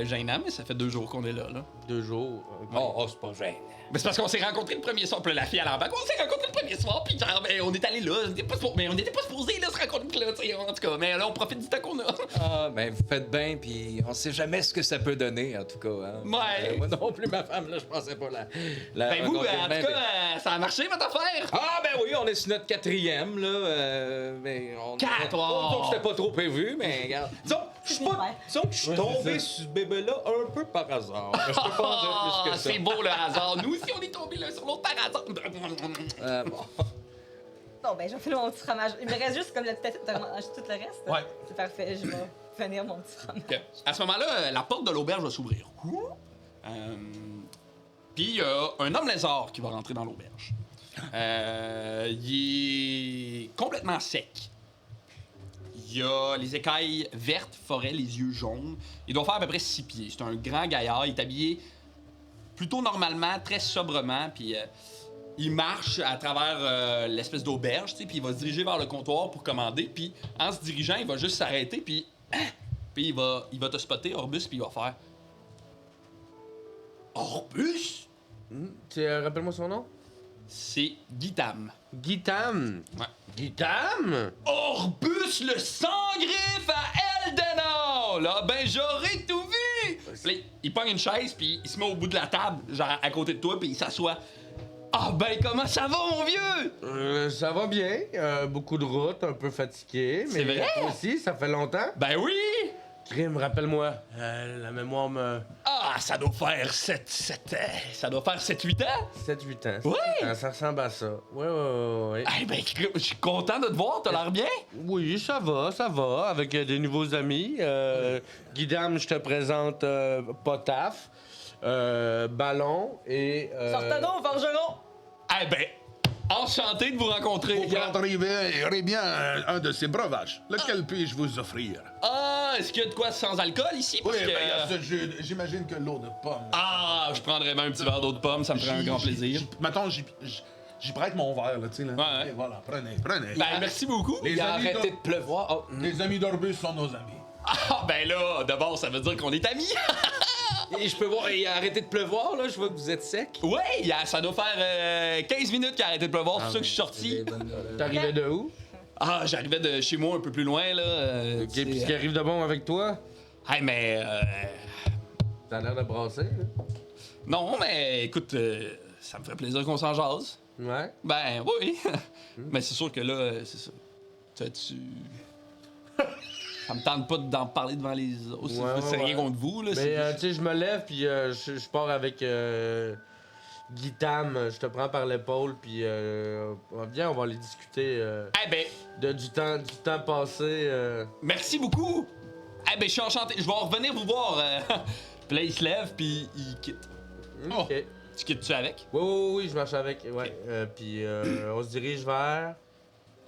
gênant, mais ça fait 2 jours qu'on est là. 2 jours. Ok. Oh, c'est pas gênant. Ben, c'est parce qu'on s'est rencontrés le premier soir, puis là, la fille à l'embarque, on s'est rencontrés le premier soir, puis genre, ben, on est allé là, mais on n'était pas supposés là, se rencontrer là, tu sais, en tout cas, mais là, on profite du temps qu'on a. Ah, ben, vous faites bien, puis on sait jamais ce que ça peut donner, en tout cas. Hein. Ouais. Moi non plus, ma femme, là, je pensais pas la Ben, vous, en tout rencontrer, cas, ça a marché, votre affaire? Ah, ben oui, on est sur notre 4e, là. Mais on. Quatre, Donc, c'était pas trop prévu, mais regarde. Disons que je suis tombé c'est sur ce bébé-là un peu par hasard. Je peux pas en dire plus que ça. C'est beau le hasard. Nous aussi, on est tombés là sur l'autre par hasard. Bon. Bon, ben, j'ai fait mon petit fromage. Il me reste juste comme la petite de manger tout le reste. Ouais. C'est parfait, je vais finir mon petit fromage. Ok. À ce moment-là, la porte de l'auberge va s'ouvrir. Puis il y a un homme lézard qui va rentrer dans l'auberge. Il est complètement sec. Il a les écailles vertes, forêt, les yeux jaunes. Il doit faire à peu près 6 pieds. C'est un grand gaillard. Il est habillé plutôt normalement, très sobrement. Puis il marche à travers l'espèce d'auberge, tu sais, puis il va se diriger vers le comptoir pour commander. Puis en se dirigeant, il va juste s'arrêter. Puis il va te spotter, Orbus, puis il va faire... Orbus? Rappelle-moi son nom. C'est Guitam. Guitam. Ouais. Guitam? Orbus le sans-griffe à Eldenor! Là, ben j'aurais tout vu! Puis là, il pogne une chaise, puis il se met au bout de la table, genre à côté de toi, puis il s'assoit. Ah ben comment ça va, mon vieux? Ça va bien. Beaucoup de route, un peu fatigué. Mais C'est vrai? toi aussi, ça fait longtemps. Ben oui! Crime, rappelle-moi. La mémoire me... Ah, ça doit faire 7-8 ans? 7-8 ans. Ouais! Ça ressemble à ça. Ouais. Eh ben, je suis content de te voir, t'as l'air bien? Oui, ça va. Avec des nouveaux amis. Guidam, je te présente Potaf, Ballon et... Sortez-nous, forgeron! Eh ben, enchanté de vous rencontrer. Vous prendrez bien un de ces breuvages. Lequel puis-je vous offrir? Ah, est-ce qu'il y a de quoi sans alcool ici? Oui, Parce que... ben, il y a ce jus. J'imagine que l'eau de pomme. Ah, je prendrais même un petit verre d'eau de pomme, ça me ferait un grand plaisir. Mettons, j'y prête mon verre, là, tu sais. Là. Ouais. Et voilà, prenez. Ben, merci beaucoup. Les Il a amis arrêté de pleuvoir. Oh. Les amis d'Orbus sont nos amis. Ah, ben là, d'abord, ça veut dire qu'on est amis. Et je peux voir, il a arrêté de pleuvoir, là. Je vois que vous êtes sec. Ouais, ça doit faire 15 minutes qu'il a arrêté de pleuvoir, c'est pour ça que je suis sorti. T'arrivais de où? Ah, j'arrivais de chez moi un peu plus loin, là. Ok, puis ce qui arrive de bon avec toi? Hey, mais... T'as l'air de brasser, là. non, mais écoute, ça me ferait plaisir qu'on s'en jase. Ouais. Ben, oui. Mais c'est sûr que là, c'est ça. Tu... Ça me tente pas d'en parler devant les autres. C'est rien contre vous, là. Mais tu sais, je me lève, puis je pars avec Guitam. Je te prends par l'épaule, puis viens, on va aller discuter Eh ben, du temps passé. merci beaucoup. Eh ben, je suis enchanté. Je vais revenir vous voir. Puis là, il se lève, puis il quitte. Ok. Tu quittes-tu avec? Oui, je marche avec. Ouais. Puis on se dirige vers.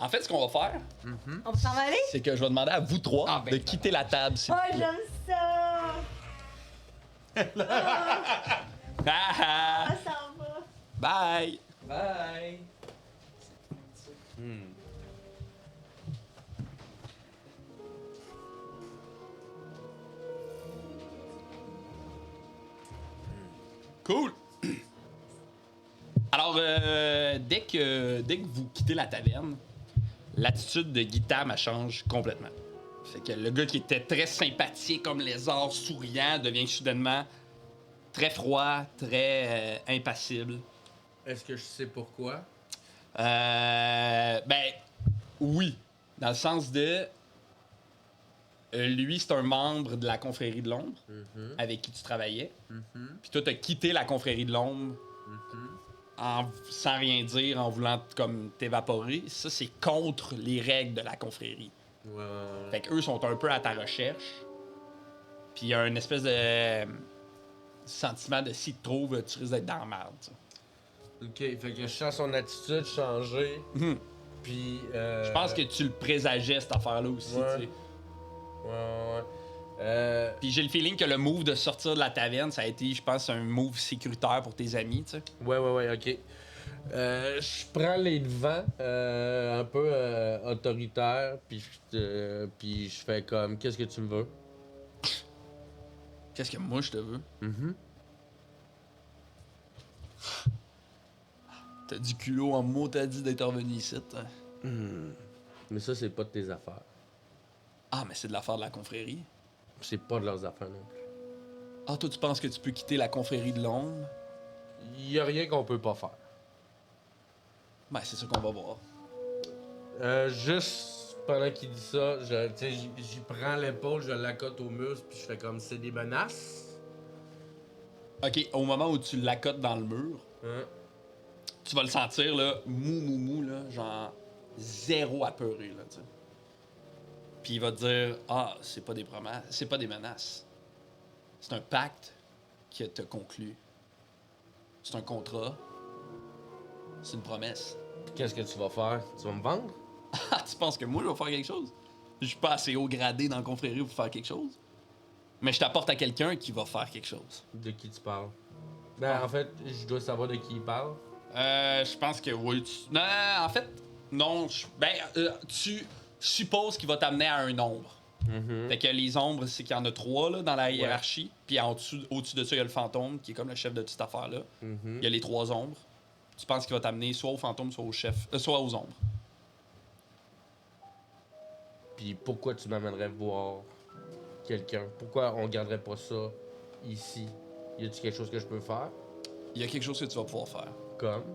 En fait, ce qu'on va faire, On peut s'en aller? c'est que je vais demander à vous trois Ah, ben, de quitter la table, s'il Oh, vous plaît. j'aime ça! Ah, ah. Ça s'en va. Bye! Bye! Cool! Alors, dès que vous quittez la taverne, l'attitude de Guitam, elle change complètement. Fait que le gars qui était très sympathique comme lézard, souriant, devient soudainement très froid, très impassible. Est-ce que je sais pourquoi? Ben, oui. Dans le sens de... lui, c'est un membre de la confrérie de l'ombre avec qui tu travaillais. Puis toi, t'as quitté la confrérie de l'ombre sans rien dire, en voulant comme t'évaporer. Ça, c'est contre les règles de la confrérie. Ouais. Fait qu'eux sont un peu à ta recherche. Puis il y a une espèce de sentiment de s'ils te trouvent, tu risques d'être dans la merde. tu sais. Ok, fait que je sens son attitude changer. Mhm. Puis. Je pense que tu le présageais, cette affaire-là aussi. Ouais. tu sais. Ouais. Puis j'ai le feeling que le move de sortir de la taverne, ça a été, je pense, un move sécuritaire pour tes amis, tu sais. Ouais, ok. Je prends les devants, un peu autoritaire, puis je fais comme, qu'est-ce que tu me veux? Qu'est-ce que moi je te veux? T'as du culot en mot, t'as dit d'être revenu ici. Hein? Mais ça, c'est pas de tes affaires. Ah, mais c'est de l'affaire de la confrérie. C'est pas de leurs affaires non plus. Ah, toi, tu penses que tu peux quitter la confrérie de l'ombre? Y a rien qu'on peut pas faire. Ben, c'est ça qu'on va voir. Juste pendant qu'il dit ça, j'y prends l'épaule, je l'accote au muscle, puis je fais comme, c'est des menaces. OK, au moment où tu l'accotes dans le mur, Hein? tu vas le sentir, là, mou, là, genre zéro apeuré, là, tu sais. Puis il va te dire, ah, c'est pas des promesses, c'est pas des menaces. C'est un pacte que t'as conclu. C'est un contrat. C'est une promesse. Qu'est-ce que tu vas faire? Tu vas me vendre? Ah, tu penses que moi, je vais faire quelque chose? Je suis pas assez haut gradé dans la confrérie pour faire quelque chose. Mais je t'apporte à quelqu'un qui va faire quelque chose. De qui tu parles? Ben, en fait, je dois savoir de qui il parle. Je pense que oui. Non, en fait, non. Tu supposes qu'il va t'amener à un nombre. Fait que les ombres, c'est qu'il y en a 3 là, dans la hiérarchie. Puis au-dessus de ça, il y a le fantôme, qui est comme le chef de toute cette affaire-là. Il y a les 3 ombres. Tu penses qu'il va t'amener soit au fantôme, soit au chef, soit aux ombres. Puis pourquoi tu m'amènerais voir quelqu'un? Pourquoi on garderait pas ça ici? Y a-t-il quelque chose que je peux faire? Il y a quelque chose que tu vas pouvoir faire. Comme?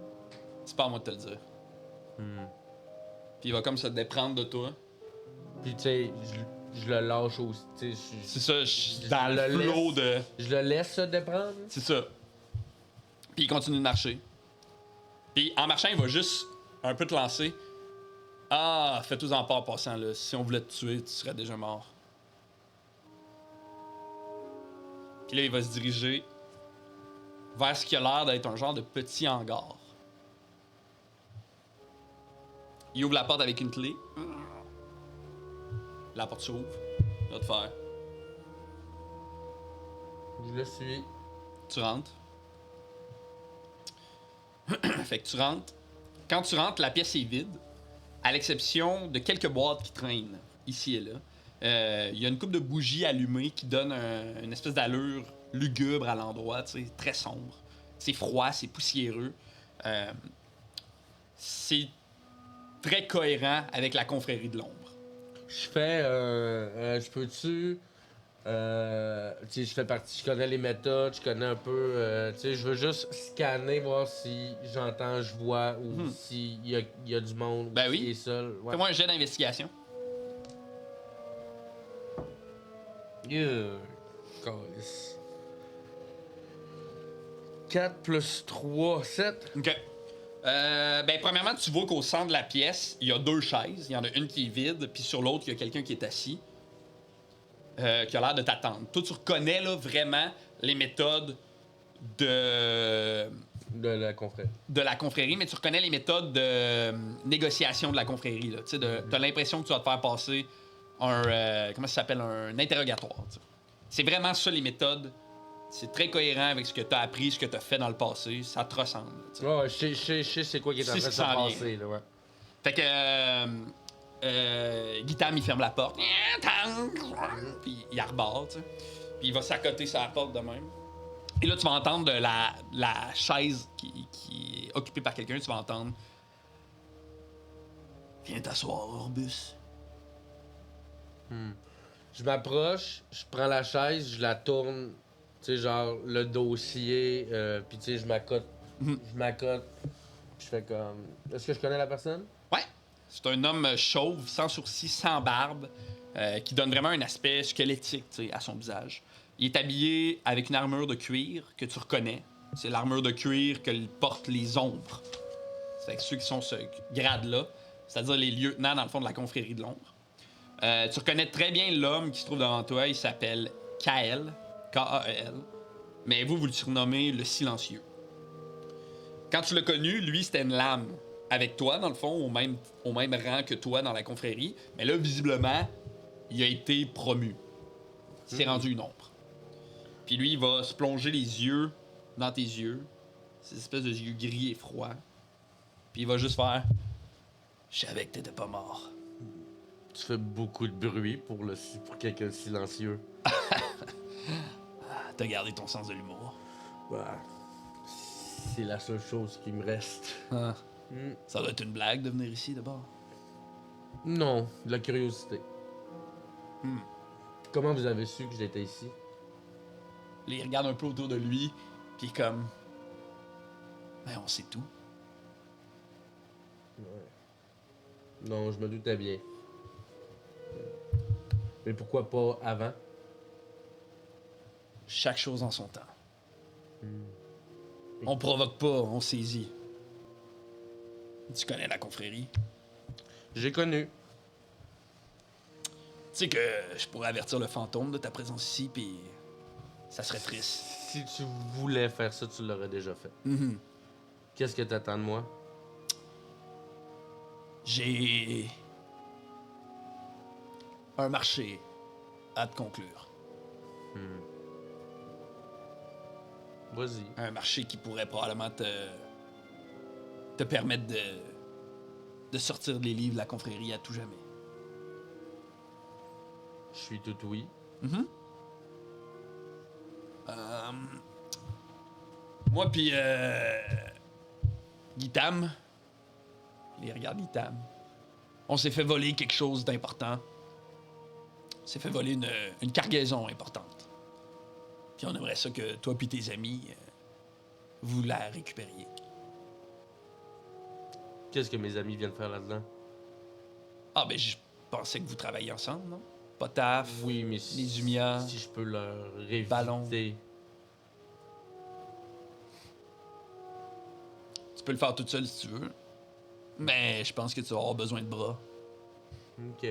C'est pas à moi de te le dire. Puis il va comme se déprendre de toi. Puis tu sais, je le lâche aussi. Tu sais, C'est ça, dans le flot de... je le laisse se déprendre? C'est ça. Puis il continue de marcher. Puis en marchant, il va juste un peu te lancer. Ah, fais-toi-en pas en passant, là. Si on voulait te tuer, tu serais déjà mort. Puis là, il va se diriger vers ce qui a l'air d'être un genre de petit hangar. Il ouvre la porte avec une clé. La porte s'ouvre. Il va te faire. Je le suis. Tu rentres. Fait que tu rentres. Quand tu rentres, la pièce est vide, à l'exception de quelques boîtes qui traînent ici et là. Il y a une coupe de bougies allumées qui donnent une espèce d'allure lugubre à l'endroit, tu sais, très sombre. C'est froid, c'est poussiéreux. C'est très cohérent avec la confrérie de l'ombre. Je fais. Je peux-tu. Tu sais, je fais partie. Je connais les méthodes, je connais un peu. Tu sais, je veux juste scanner, voir si j'entends, je vois, ou s'il y a du monde, Ben ou oui. s'il est seul. Ouais. Fais-moi un jet d'investigation. Câlisse. 4 plus 3, 7. OK. Premièrement, tu vois qu'au centre de la pièce, il y a 2 chaises. Il y en a une qui est vide, puis sur l'autre, il y a quelqu'un qui est assis, qui a l'air de t'attendre. Toi, tu reconnais là, vraiment les méthodes de De la confrérie. de la confrérie, mais tu reconnais les méthodes de négociation de la confrérie. Là. Tu sais, t'as l'impression que tu vas te faire passer un... comment ça s'appelle? Un interrogatoire. Tu sais. C'est vraiment ça, les méthodes. C'est très cohérent avec ce que t'as appris, ce que t'as fait dans le passé. Ça te ressemble. Tu sais. Ouais, je sais c'est quoi qui est en C'est train de ce se qui s'en passer, là, ouais. Fait que Guitam, il ferme la porte. Puis il arbore, tu sais. Puis il va s'accoter sur la porte de même. Et là, tu vas entendre de la chaise qui est occupée par quelqu'un, tu vas entendre... Viens t'asseoir, Orbus. Je m'approche, je prends la chaise, je la tourne, tu sais, genre le dossier, puis tu sais, je m'accote, puis je fais comme... Est-ce que je connais la personne? Ouais. C'est un homme chauve, sans sourcils, sans barbe, qui donne vraiment un aspect squelettique, tu sais, à son visage. Il est habillé avec une armure de cuir que tu reconnais. C'est l'armure de cuir que portent les ombres. C'est avec ceux qui sont ce grade-là, c'est-à-dire les lieutenants, dans le fond, de la confrérie de l'ombre. Tu reconnais très bien l'homme qui se trouve devant toi. Il s'appelle Kael, K-A-E-L. Mais vous le surnommez le silencieux. Quand tu l'as connu, lui, c'était une lame avec toi, dans le fond, au même rang que toi dans la confrérie. Mais là, visiblement, il a été promu. Il s'est rendu une ombre. Puis lui, il va se plonger les yeux dans tes yeux. Ces espèces de yeux gris et froids. Puis il va juste faire... Je savais que t'étais pas mort. Tu fais beaucoup de bruit pour quelqu'un de silencieux. T'as gardé ton sens de l'humour. Bah, c'est la seule chose qui me reste. Ça doit être une blague de venir ici, d'abord. Non, de la curiosité. Comment vous avez su que j'étais ici? Là, il regarde un peu autour de lui, puis comme... Ben, on sait tout. Non, je me doutais bien. Mais pourquoi pas avant? Chaque chose en son temps. On provoque pas, on saisit. Tu connais la confrérie? J'ai connu. Tu sais que je pourrais avertir le fantôme de ta présence ici, puis ça serait triste. Si tu voulais faire ça, tu l'aurais déjà fait. Qu'est-ce que t'attends de moi? J'ai un marché à te conclure. Vas-y. Un marché qui pourrait probablement te permettre de sortir des livres de la confrérie à tout jamais. Je suis tout oui. Moi puis Guitam, il regarde Guitam. On s'est fait voler quelque chose d'important. On s'est fait voler une cargaison importante. Puis on aimerait ça que toi puis tes amis, vous la récupériez. Qu'est-ce que mes amis viennent faire là-dedans? Ah ben je pensais que vous travailliez ensemble, non? Potaf, Oui, mais les Umia, si je peux leur éviter... Ballon. Tu peux le faire toute seule si tu veux. Mais je pense que tu vas avoir besoin de bras. OK.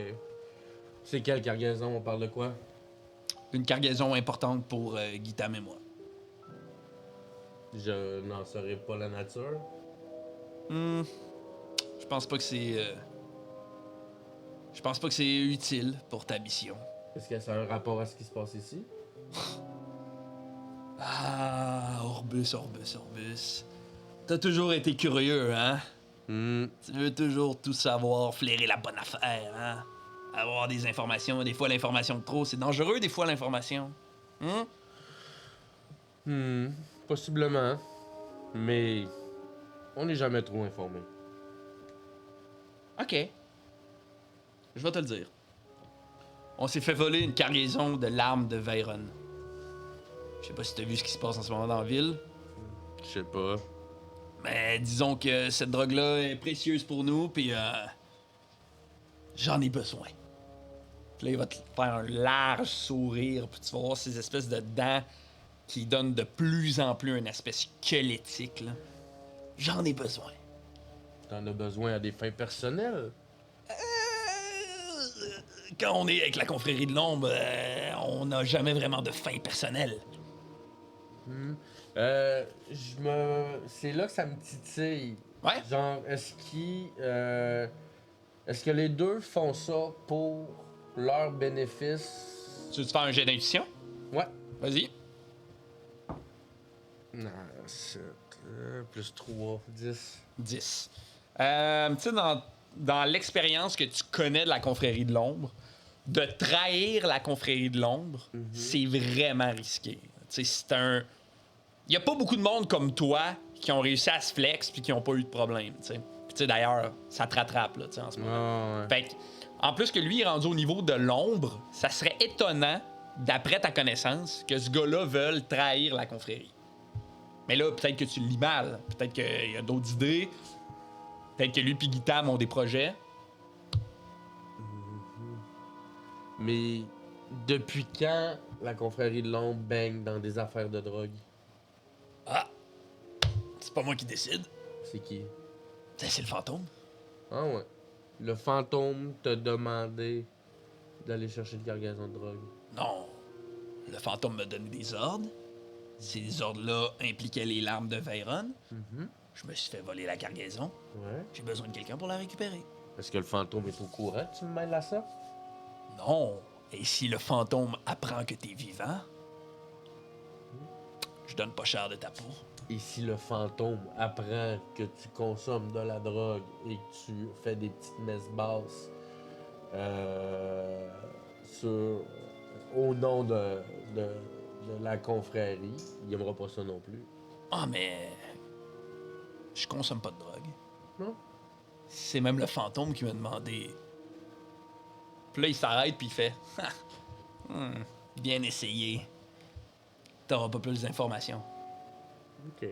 C'est quelle cargaison? On parle de quoi? Une cargaison importante pour Guitam et moi. Je n'en saurais pas la nature. Je pense pas que c'est... Je pense pas que c'est utile pour ta mission. Est-ce que ça a un rapport à ce qui se passe ici? Ah, Orbus. T'as toujours été curieux, hein? Tu veux toujours tout savoir, flairer la bonne affaire, hein? Avoir des informations, des fois l'information de trop, c'est dangereux, des fois l'information. Possiblement. Mais on n'est jamais trop informé. OK. Je vais te le dire. On s'est fait voler une cargaison de l'arme de Veyron. Je sais pas si t'as vu ce qui se passe en ce moment dans la ville. Je sais pas. Mais disons que cette drogue-là est précieuse pour nous, puis j'en ai besoin. Puis là, il va te faire un large sourire, puis tu vas voir ces espèces de dents qui donnent de plus en plus un aspect squelettique, là. J'en ai besoin. T'en as besoin à des fins personnelles? Quand on est avec la confrérie de l'ombre, on n'a jamais vraiment de fin personnelle. C'est là que ça me titille. Ouais. Genre, est-ce que les deux font ça pour leur bénéfice? Tu veux-tu faire un jet d'intuition? Ouais. Vas-y. Non, 7, plus 3, 10. 10. Tu sais, dans l'expérience que tu connais de la confrérie de l'ombre, de trahir la confrérie de l'ombre, c'est vraiment risqué. Tu sais, c'est un... Il y a pas beaucoup de monde comme toi qui ont réussi à se flex puis qui ont pas eu de problème, tu sais. Puis tu sais, d'ailleurs, ça te rattrape, là, tu sais, en ce moment. Ah, ouais. Fait que, en plus que lui est rendu au niveau de l'ombre, ça serait étonnant, d'après ta connaissance, que ce gars-là veuille trahir la confrérie. Mais là, peut-être que tu le lis mal. Peut-être qu'il y a d'autres idées. Peut-être que lui et Guitam ont des projets. Mais depuis quand la confrérie de l'ombre baigne dans des affaires de drogue? Ah! C'est pas moi qui décide. C'est qui? C'est le fantôme. Ah ouais. Le fantôme t'a demandé d'aller chercher une cargaison de drogue. Non. Le fantôme m'a donné des ordres. Ces ordres-là impliquaient les larmes de Veyron. Je me suis fait voler la cargaison. Ouais. J'ai besoin de quelqu'un pour la récupérer. Est-ce que le fantôme est au courant que tu me mêles à ça? Non. Et si le fantôme apprend que t'es vivant, je donne pas cher de ta peau. Et si le fantôme apprend que tu consommes de la drogue et que tu fais des petites messes basses au nom de la confrérie, il aimera pas ça non plus. Ah, mais... Je consomme pas de drogue. Non? C'est même le fantôme qui m'a demandé. Puis là, il s'arrête puis il fait... bien essayé. T'auras pas plus d'informations. Ok.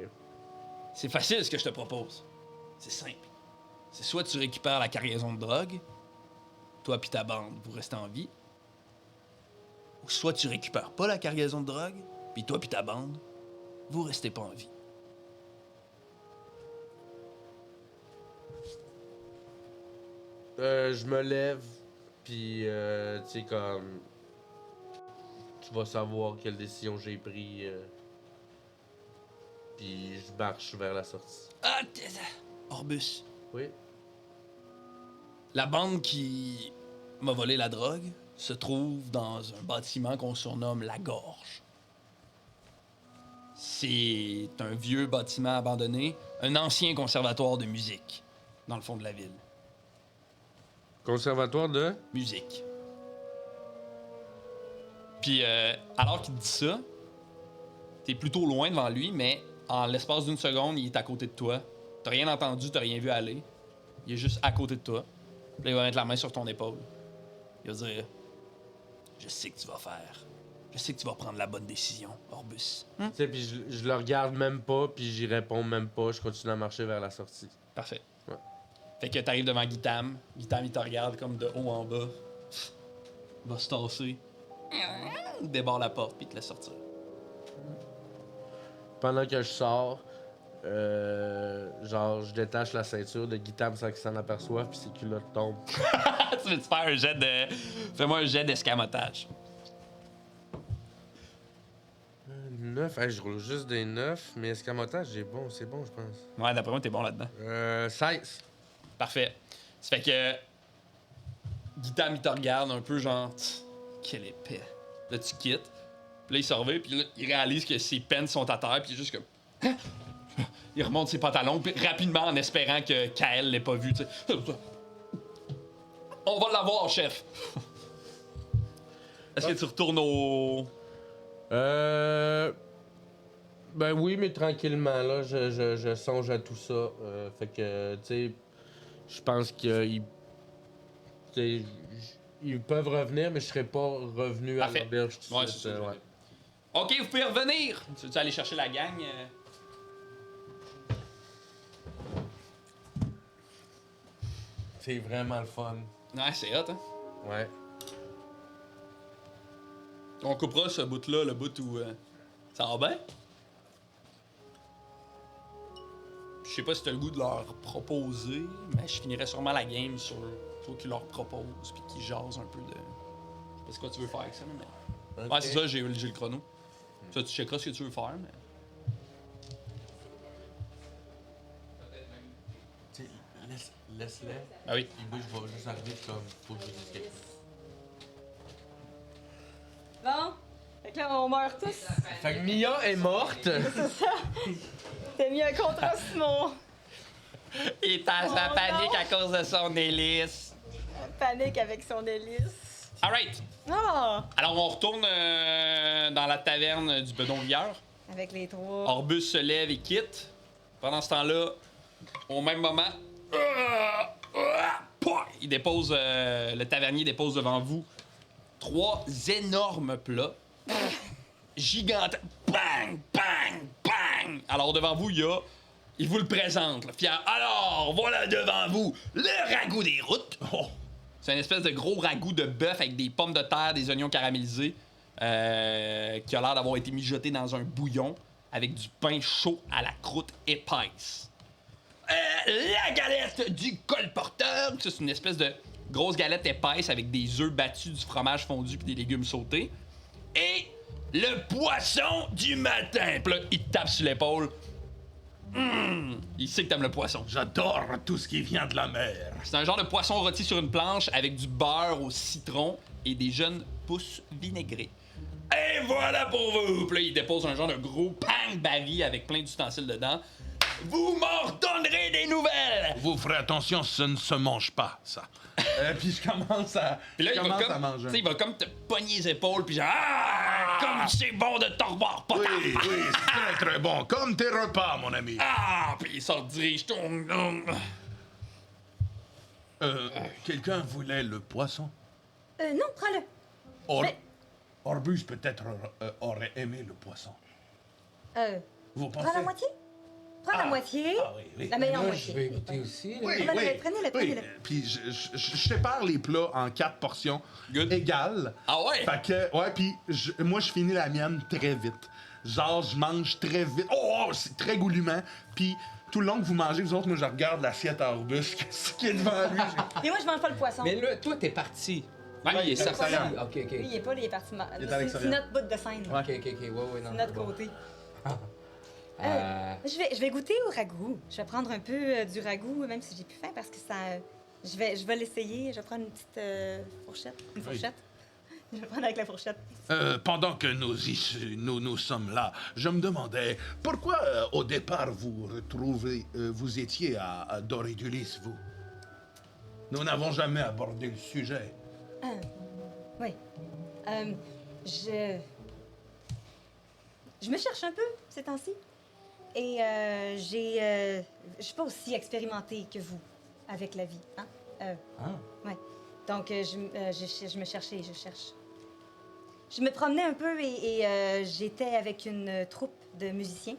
C'est facile ce que je te propose. C'est simple. C'est soit tu récupères la cargaison de drogue, toi puis ta bande, vous restez en vie, ou soit tu récupères pas la cargaison de drogue, puis toi puis ta bande, vous restez pas en vie. Je me lève, puis tu sais, comme. Tu vas savoir quelle décision j'ai prise. Puis je marche vers la sortie. Ah, Orbus. Oui. La bande qui m'a volé la drogue se trouve dans un bâtiment qu'on surnomme la Gorge. C'est un vieux bâtiment abandonné, un ancien conservatoire de musique, dans le fond de la ville. Conservatoire de. Musique. Puis, alors qu'il dit ça, t'es plutôt loin devant lui, mais en l'espace d'une seconde, il est à côté de toi. T'as rien entendu, t'as rien vu aller. Il est juste à côté de toi. Puis là, il va mettre la main sur ton épaule. Il va dire: je sais que tu vas faire. Je sais que tu vas prendre la bonne décision, Orbus. Tu sais, puis je le regarde même pas, puis j'y réponds même pas. Je continue à marcher vers la sortie. Parfait. Ouais. Fait que t'arrives devant Guitam. Guitam, il te regarde comme de haut en bas. Il va se tasser. Il débarre la porte, puis il te laisse sortir. Pendant que je sors, genre, je détache la ceinture de Guitam sans qu'il s'en aperçoive, puis ses culottes tombent. Tu veux-tu faire un jet de... Fais-moi un jet d'escamotage. 9, je roule juste des 9, mais escamotage, c'est bon, je pense. Ouais, d'après moi, t'es bon là-dedans. 16. Parfait. Ça fait que... Guitam, il te regarde un peu genre... Quelle épée. Là, tu quittes. Puis là, il se revient, puis là, il réalise que ses pennes sont à terre, puis il est juste comme... Hein? Il remonte ses pantalons, puis rapidement, en espérant que Kael l'ait pas vu, tu sais. On va l'avoir, chef. Est-ce que tu retournes au... Ben oui, mais tranquillement, là, je songe à tout ça. Fait que, tu sais, je pense qu'ils... Tu sais, ils peuvent revenir, mais je serais pas revenu à Parfait. l'auberge tout de Ouais, suite, c'est ça. ouais. OK, vous pouvez revenir. Tu veux aller chercher la gang? C'est vraiment le fun. Ouais, c'est hot, hein? Ouais. On coupera ce bout-là, le bout où... Ça va bien? Je sais pas si t'as le goût de leur proposer, mais je finirais sûrement la game sur toi qui leur propose puis qui jase un peu de... Je sais pas ce que tu veux faire avec ça, mais... Ok. Ouais, c'est ça, j'ai le chrono. Ça, tu checkeras ce que tu veux faire, mais... Laisse-les. Ah oui. Puis moi, je vais juste arriver comme, faut que je escape. Bon. Fait que là, on meurt tous. Fait que Mia est morte. T'as mis un contrat sur mon Il est en Oh panique non. à cause de son hélice. panique avec son hélice. Alright. Oh! Alors, on retourne dans la taverne du Bedon-Vigueur. Avec les trois. Orbus se lève et quitte. Pendant ce temps-là, au même moment, il dépose, le tavernier dépose devant vous 3 énormes plats. Gigantesques. Bang, bang, bang. Alors, devant vous, il vous le présente. Là, fier. Alors, voilà devant vous le ragoût des routes. Oh. C'est une espèce de gros ragoût de bœuf avec des pommes de terre, des oignons caramélisés, qui a l'air d'avoir été mijoté dans un bouillon avec du pain chaud à la croûte épaisse. La galette du colporteur, ça, c'est une espèce de grosse galette épaisse avec des œufs battus, du fromage fondu puis des légumes sautés. Et le poisson du matin. Puis là, il te tape sur l'épaule. Il sait que t'aimes le poisson. J'adore tout ce qui vient de la mer. C'est un genre de poisson rôti sur une planche avec du beurre au citron et des jeunes pousses vinaigrées. Et voilà pour vous! Puis là, il dépose un genre de gros pang baril avec plein d'ustensiles dedans. Vous m'en redonnerez des nouvelles! Vous ferez attention, ça ne se mange pas, ça. Puis je commence à, Puis là, je il va, commence à comme, manger. tu sais, il va comme te pogner les épaules, puis genre, ah! Comme c'est bon de te revoir, pas Oui, oui, c'est très très bon. Comme tes repas, mon ami. Ah! Puis il sort dirige. Quelqu'un voulait le poisson? Non, prends-le. Mais- Orbus peut-être aurait aimé le poisson. Vous pensez? Prends la moitié. Prends la moitié. Ah oui, oui. La meilleure Moi, je moitié. vais goûter aussi. là. Oui, Ah, ben, oui. prenez-le, prenez-le. Puis je sépare les plats en 4 portions Good. égales. Ah ouais? Fait que, ouais, puis moi, je finis la mienne très vite. Genre, je mange très vite. Oh, c'est très goulûment. Puis tout le long que vous mangez, vous autres, moi, je regarde l'assiette à Orbus, qu'est-ce qui est devant lui. Et moi, je mange pas le poisson. Mais là, toi, t'es parti. Ouais, Lui, il est il est sorti. extérieur. Ok, ok. Lui, il est pas, lui, il est parti. Il est à C'est l'extérieur. notre bout de scène. Ok, ok, ok. Ouais, ouais, non. C'est notre bon. côté. Euh, Je vais goûter au ragoût. Je vais prendre un peu du ragoût, même si j'ai plus faim, parce que ça. Je vais l'essayer. Je vais prendre une petite fourchette. Une fourchette. Je vais prendre avec la fourchette. Pendant que nous sommes là, je me demandais pourquoi au départ vous étiez à Doridulis, vous. Nous n'avons jamais abordé le sujet. Oui. Je me cherche un peu ces temps-ci. Et je suis pas aussi expérimentée que vous avec la vie. Hein? Ouais. Donc, je me cherchais, je cherche. Je me promenais un peu et j'étais avec une troupe de musiciens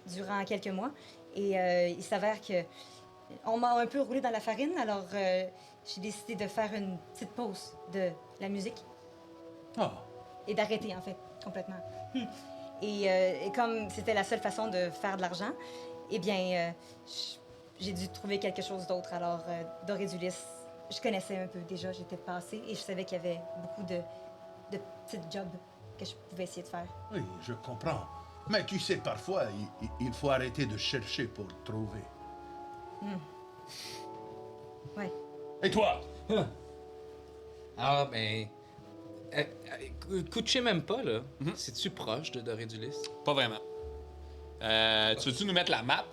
durant quelques mois. Et il s'avère que on m'a un peu roulé dans la farine, alors j'ai décidé de faire une petite pause de la musique Ah, et d'arrêter, en fait, complètement. Et comme c'était la seule façon de faire de l'argent, eh bien, j'ai dû trouver quelque chose d'autre. Alors, Doridulis, je connaissais un peu déjà, j'étais passée et je savais qu'il y avait beaucoup de petits jobs que je pouvais essayer de faire. oui, je comprends. Mais tu sais, parfois, il faut arrêter de chercher pour trouver. Ouais. Et toi? Ah, ben. Couchez même pas, là. C'est-tu proche de Doridulis? Pas vraiment. Tu veux-tu nous mettre la map?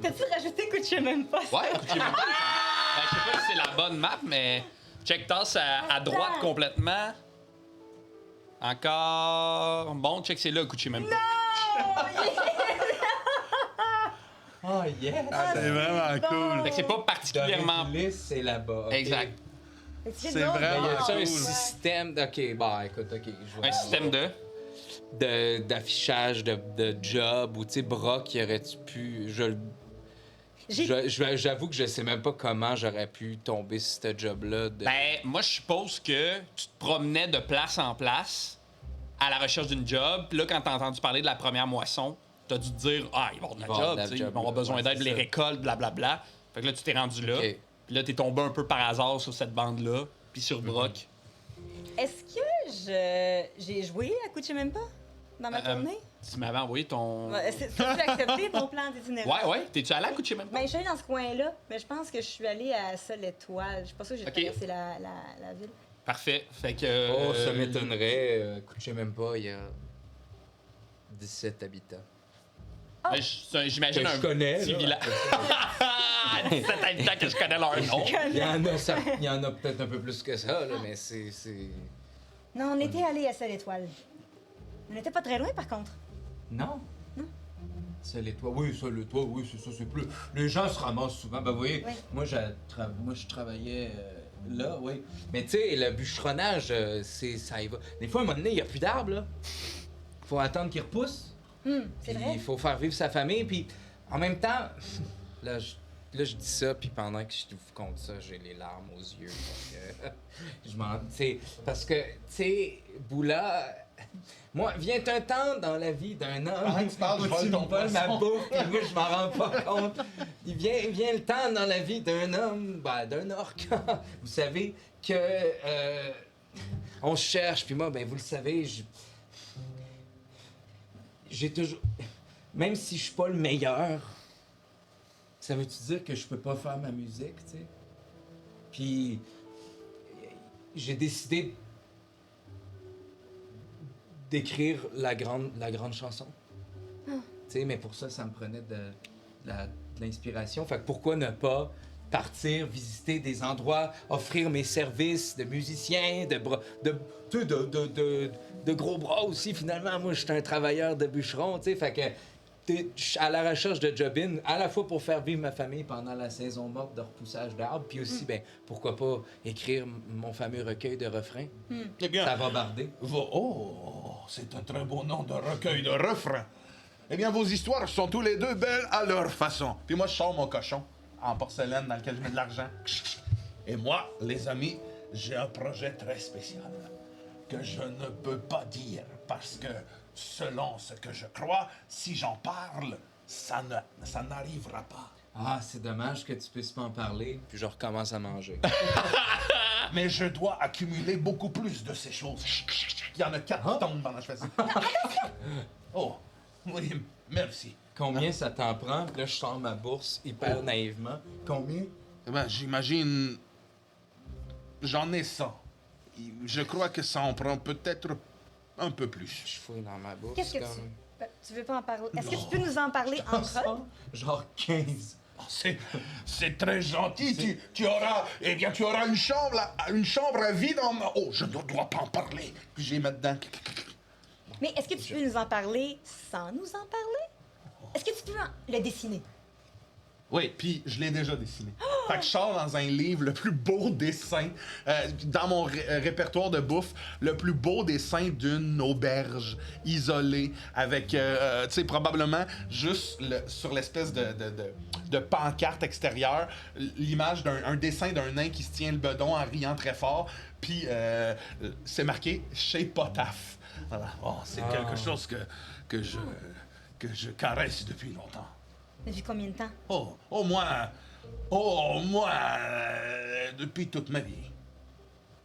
T'as-tu rajouté que je sais même pas ça? Ouais, écoutez, je sais pas si c'est la bonne map, mais check tasse à droite complètement. Encore. Bon, check c'est là, écoutez même pas. Oh, yes! C'est vraiment cool. Fait que c'est pas particulièrement. Doridulis, c'est là-bas. ok. Exact. C'est Mais vraiment y a-tu un cool. système. Ok, bah écoute, ok. Je vais- Un système d'affichage de job ou tu sais Brock il aurait-tu pu j'avoue que je sais même pas comment j'aurais pu tomber sur ce job là Ben, moi, je suppose que tu te promenais de place en place à la recherche d'une job. Puis là, quand t'as entendu parler de la première moisson, t'as dû te dire, ah, ils vont avoir de Il va la y avoir job, de la tu sais, job, ils vont avoir là. besoin Ouais, d'aide, c'est les ça. récoltes, blablabla. Fait que là, tu t'es rendu là. Ok. Puis là, t'es tombé un peu par hasard sur cette bande-là, puis sur Brock. Est-ce que j'ai joué à Couchez même pas? dans ma tournée? Tu m'avais envoyé ton... Tu as accepté ton plan d'itinéraire? Ouais. T'es-tu allé à Cuchimempa? Ben, je suis allée dans ce coin-là, mais je pense que je suis allée à Seule Étoile. Je suis pas sûre que j'ai Ok. traversé la ville. Parfait. Fait que... Oh, ça m'étonnerait. Écoutez même pas, il y a 17 habitants. Ben, j'imagine Que un je connais, petit là. village. 17 habitants que je connais leur nom. Il y en a peut-être un peu plus que ça, là, mais c'est... Non, on était allés à Seule Étoile. On n'était pas très loin, par contre. Non? Non. C'est les toits. Oui, ça, le toit, oui, c'est ça, c'est plus. Les gens se ramassent souvent. Ben, vous voyez, Oui. moi, je travaillais là, oui. Mais tu sais, le bûcheronnage, ça y va. Des fois, à un moment donné, il n'y a plus d'arbres, là. Faut attendre qu'ils repoussent. C'est Puis vrai. il faut faire vivre sa famille, puis en même temps, là, je dis ça, puis pendant que je vous compte ça, j'ai les larmes aux yeux. Donc, je m'en... Tu sais, parce que, tu sais, Boula... Moi, vient un temps dans la vie d'un homme Arrête, tu parles, où je vole tu ton me voles ma poisson. bouffe, puis moi, je m'en rends pas compte. Il vient le temps dans la vie d'un homme, ben, d'un orc, vous savez, que... on se cherche, puis moi, ben, vous le savez, j'ai toujours... Même si je suis pas le meilleur, Ça veut-tu dire que je peux pas faire ma musique, tu sais? Puis, j'ai décidé d'écrire la grande chanson. Tu sais, mais pour ça, ça me prenait de l'inspiration. Fait que pourquoi ne pas partir, visiter des endroits, offrir mes services de musicien, de gros bras aussi, finalement. Moi, je suis un travailleur de bûcheron, tu sais. Fait que je suis à la recherche de job-in, à la fois pour faire vivre ma famille pendant la saison morte de repoussage d'arbres, puis aussi, ben, pourquoi pas écrire mon fameux recueil de refrains. Eh bien, Ça va barder. Oh, c'est un très beau nom de recueil de refrains. Eh bien, vos histoires sont tous les deux belles à leur façon. Puis moi, je sors mon cochon en porcelaine dans lequel je mets de l'argent. Et moi, les amis, j'ai un projet très spécial que je ne peux pas dire parce que, selon ce que je crois, si j'en parle, ça n'arrivera pas. Ah, c'est dommage que tu puisses pas en parler. Puis je recommence à manger. Mais je dois accumuler beaucoup plus de ces choses. Il y en a 4 qui tombent pendant que je fais ça. Oh, oui, merci. Combien ça t'en prend? Là, je sors ma bourse hyper naïvement. Combien? Eh ben, j'imagine... J'en ai 100. Je crois que ça en prend peut-être un peu plus. Je fouille dans ma bourse. Qu'est-ce que comme... tu veux pas en parler? Est-ce que tu peux nous en parler entre eux? Genre 15. Oh, c'est très gentil. Tu auras... Eh bien, tu auras une chambre vide en... Oh, je ne dois pas en parler. Puis je les mets dedans. Mais est-ce que tu peux nous en parler sans nous en parler? Est-ce que tu peux le dessiner? Oui, puis je l'ai déjà dessiné. Fait que je sors dans un livre le plus beau dessin, dans mon répertoire de bouffe, le plus beau dessin d'une auberge isolée, avec, tu sais, probablement juste sur l'espèce de pancarte extérieure, l'image d'un dessin d'un nain qui se tient le bedon en riant très fort, puis c'est marqué « Chez Potaf ». Voilà. Oh, c'est quelque chose que je caresse depuis longtemps. Depuis combien de temps? Au moins, depuis toute ma vie.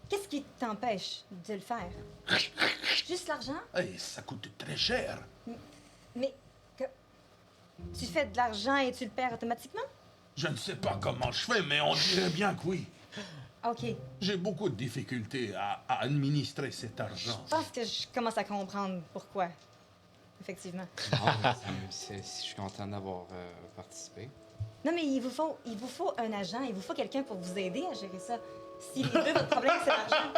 Qu'est-ce qui t'empêche de le faire? Juste l'argent? Et ça coûte très cher. Mais que... tu fais de l'argent et tu le perds automatiquement? Je ne sais pas comment je fais, mais on dirait bien que oui. OK. J'ai beaucoup de difficultés à administrer cet argent. Je pense que je commence à comprendre pourquoi. Effectivement. Je suis content d'avoir participé. Non, mais il vous faut un agent, il vous faut quelqu'un pour vous aider à gérer ça. Si les deux, votre problème, c'est l'argent.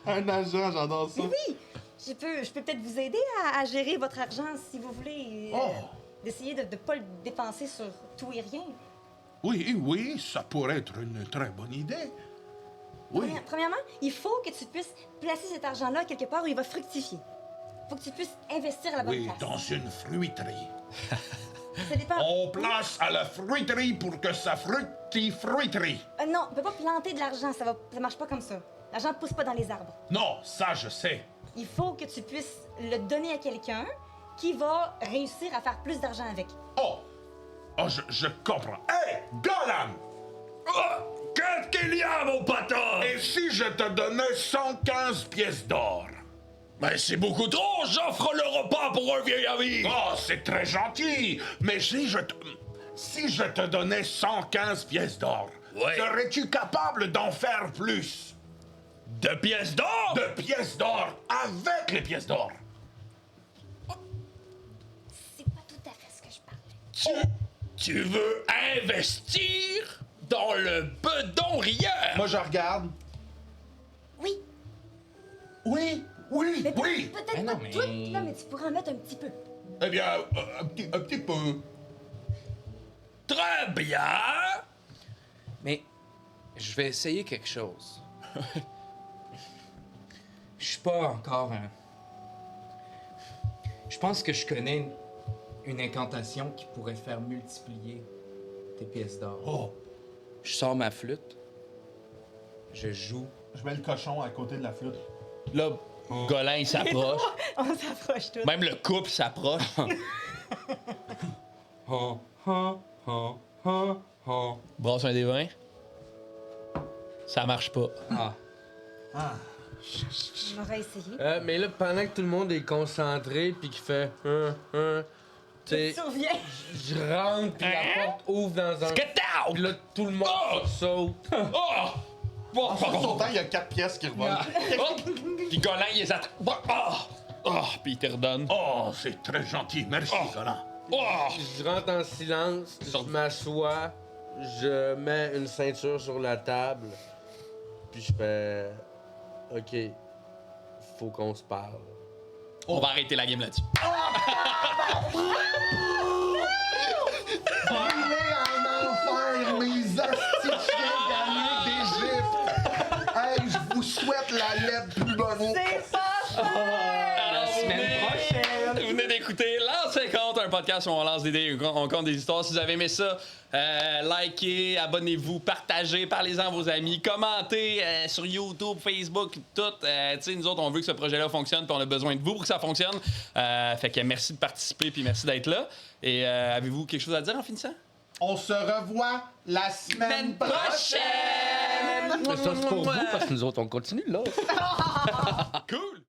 Un agent, j'adore ça. Mais oui! Je peux peut-être vous aider à gérer votre argent si vous voulez. D'essayer de ne pas le dépenser sur tout et rien. Oui, ça pourrait être une très bonne idée. Oui. Premièrement, il faut que tu puisses placer cet argent-là quelque part où il va fructifier. Il faut que tu puisses investir à la bonne Oui, place. dans une fruiterie. Ça dépend. On place à la fruiterie pour que ça fruiterie. Non, on peut pas planter de l'argent, ça marche pas comme ça. L'argent ne pousse pas dans les arbres. Non, ça je sais. Il faut que tu puisses le donner à quelqu'un qui va réussir à faire plus d'argent avec. Oh, je comprends. Hé, Golan! Qu'est-ce qu'il y a, mon poteau? Et si je te donnais 115 pièces d'or? Ben, c'est beaucoup trop! J'offre le repas pour un vieil ami! Oh, c'est très gentil! Mais si je te donnais 115 pièces d'or, Ouais. serais-tu capable d'en faire plus? 2 pièces d'or! De pièces d'or avec les pièces d'or! C'est pas tout à fait ce que je parlais. Tu veux investir dans le bedon-rieur? Moi, je regarde. Oui, Oui, oui, mais oui! peut-être Mais pas non, mais- toutes, là, mais tu pourrais en mettre un petit peu. Eh bien, un petit peu. Très bien! Mais je vais essayer quelque chose. Je suis pas encore un. Je pense que je connais une incantation qui pourrait faire multiplier tes pièces d'or. Oh, Je sors ma flûte, je joue. Je mets le cochon à côté de la flûte. Là, Golin, il s'approche. On s'approche tous. Même le couple s'approche. Ha, ha, ha, ha, ha. Brasse un des 20. Ça marche pas. Ah. On aurait essayé. Mais là, pendant que tout le monde est concentré puis qu'il fait tu sais, Surviens. je rentre puis la porte ouvre dans un. Get down! Puis là, tout le monde saute. Oh! Oh! En sautant, il y a 4 pièces qui revolent. Puis Golin, il les attend. Puis il te redonne. oh, c'est très gentil. Merci, Colin. Oh! Je rentre en silence, je m'assois, je mets une ceinture sur la table, puis je fais. Ok, faut qu'on se parle. On va arrêter la game là-dessus. Brûlez en enfer, mes hosties gagnés d'Égypte! Hey, je vous souhaite la lettre plus bonne. C'est pas La semaine prochaine! Vous venez d'écouter Lance 50, un podcast où on lance des dés, on compte des histoires. Si vous avez aimé ça, likez, abonnez-vous, partagez, parlez-en à vos amis, commentez sur YouTube, Facebook, tout. Tu sais, nous autres, on veut que ce projet-là fonctionne, puis on a besoin de vous pour que ça fonctionne. Fait que merci de participer, puis merci d'être là. Et avez-vous quelque chose à dire en finissant? On se revoit la semaine prochaine! Mais ça, c'est pour vous, parce que nous autres, on continue là. Cool!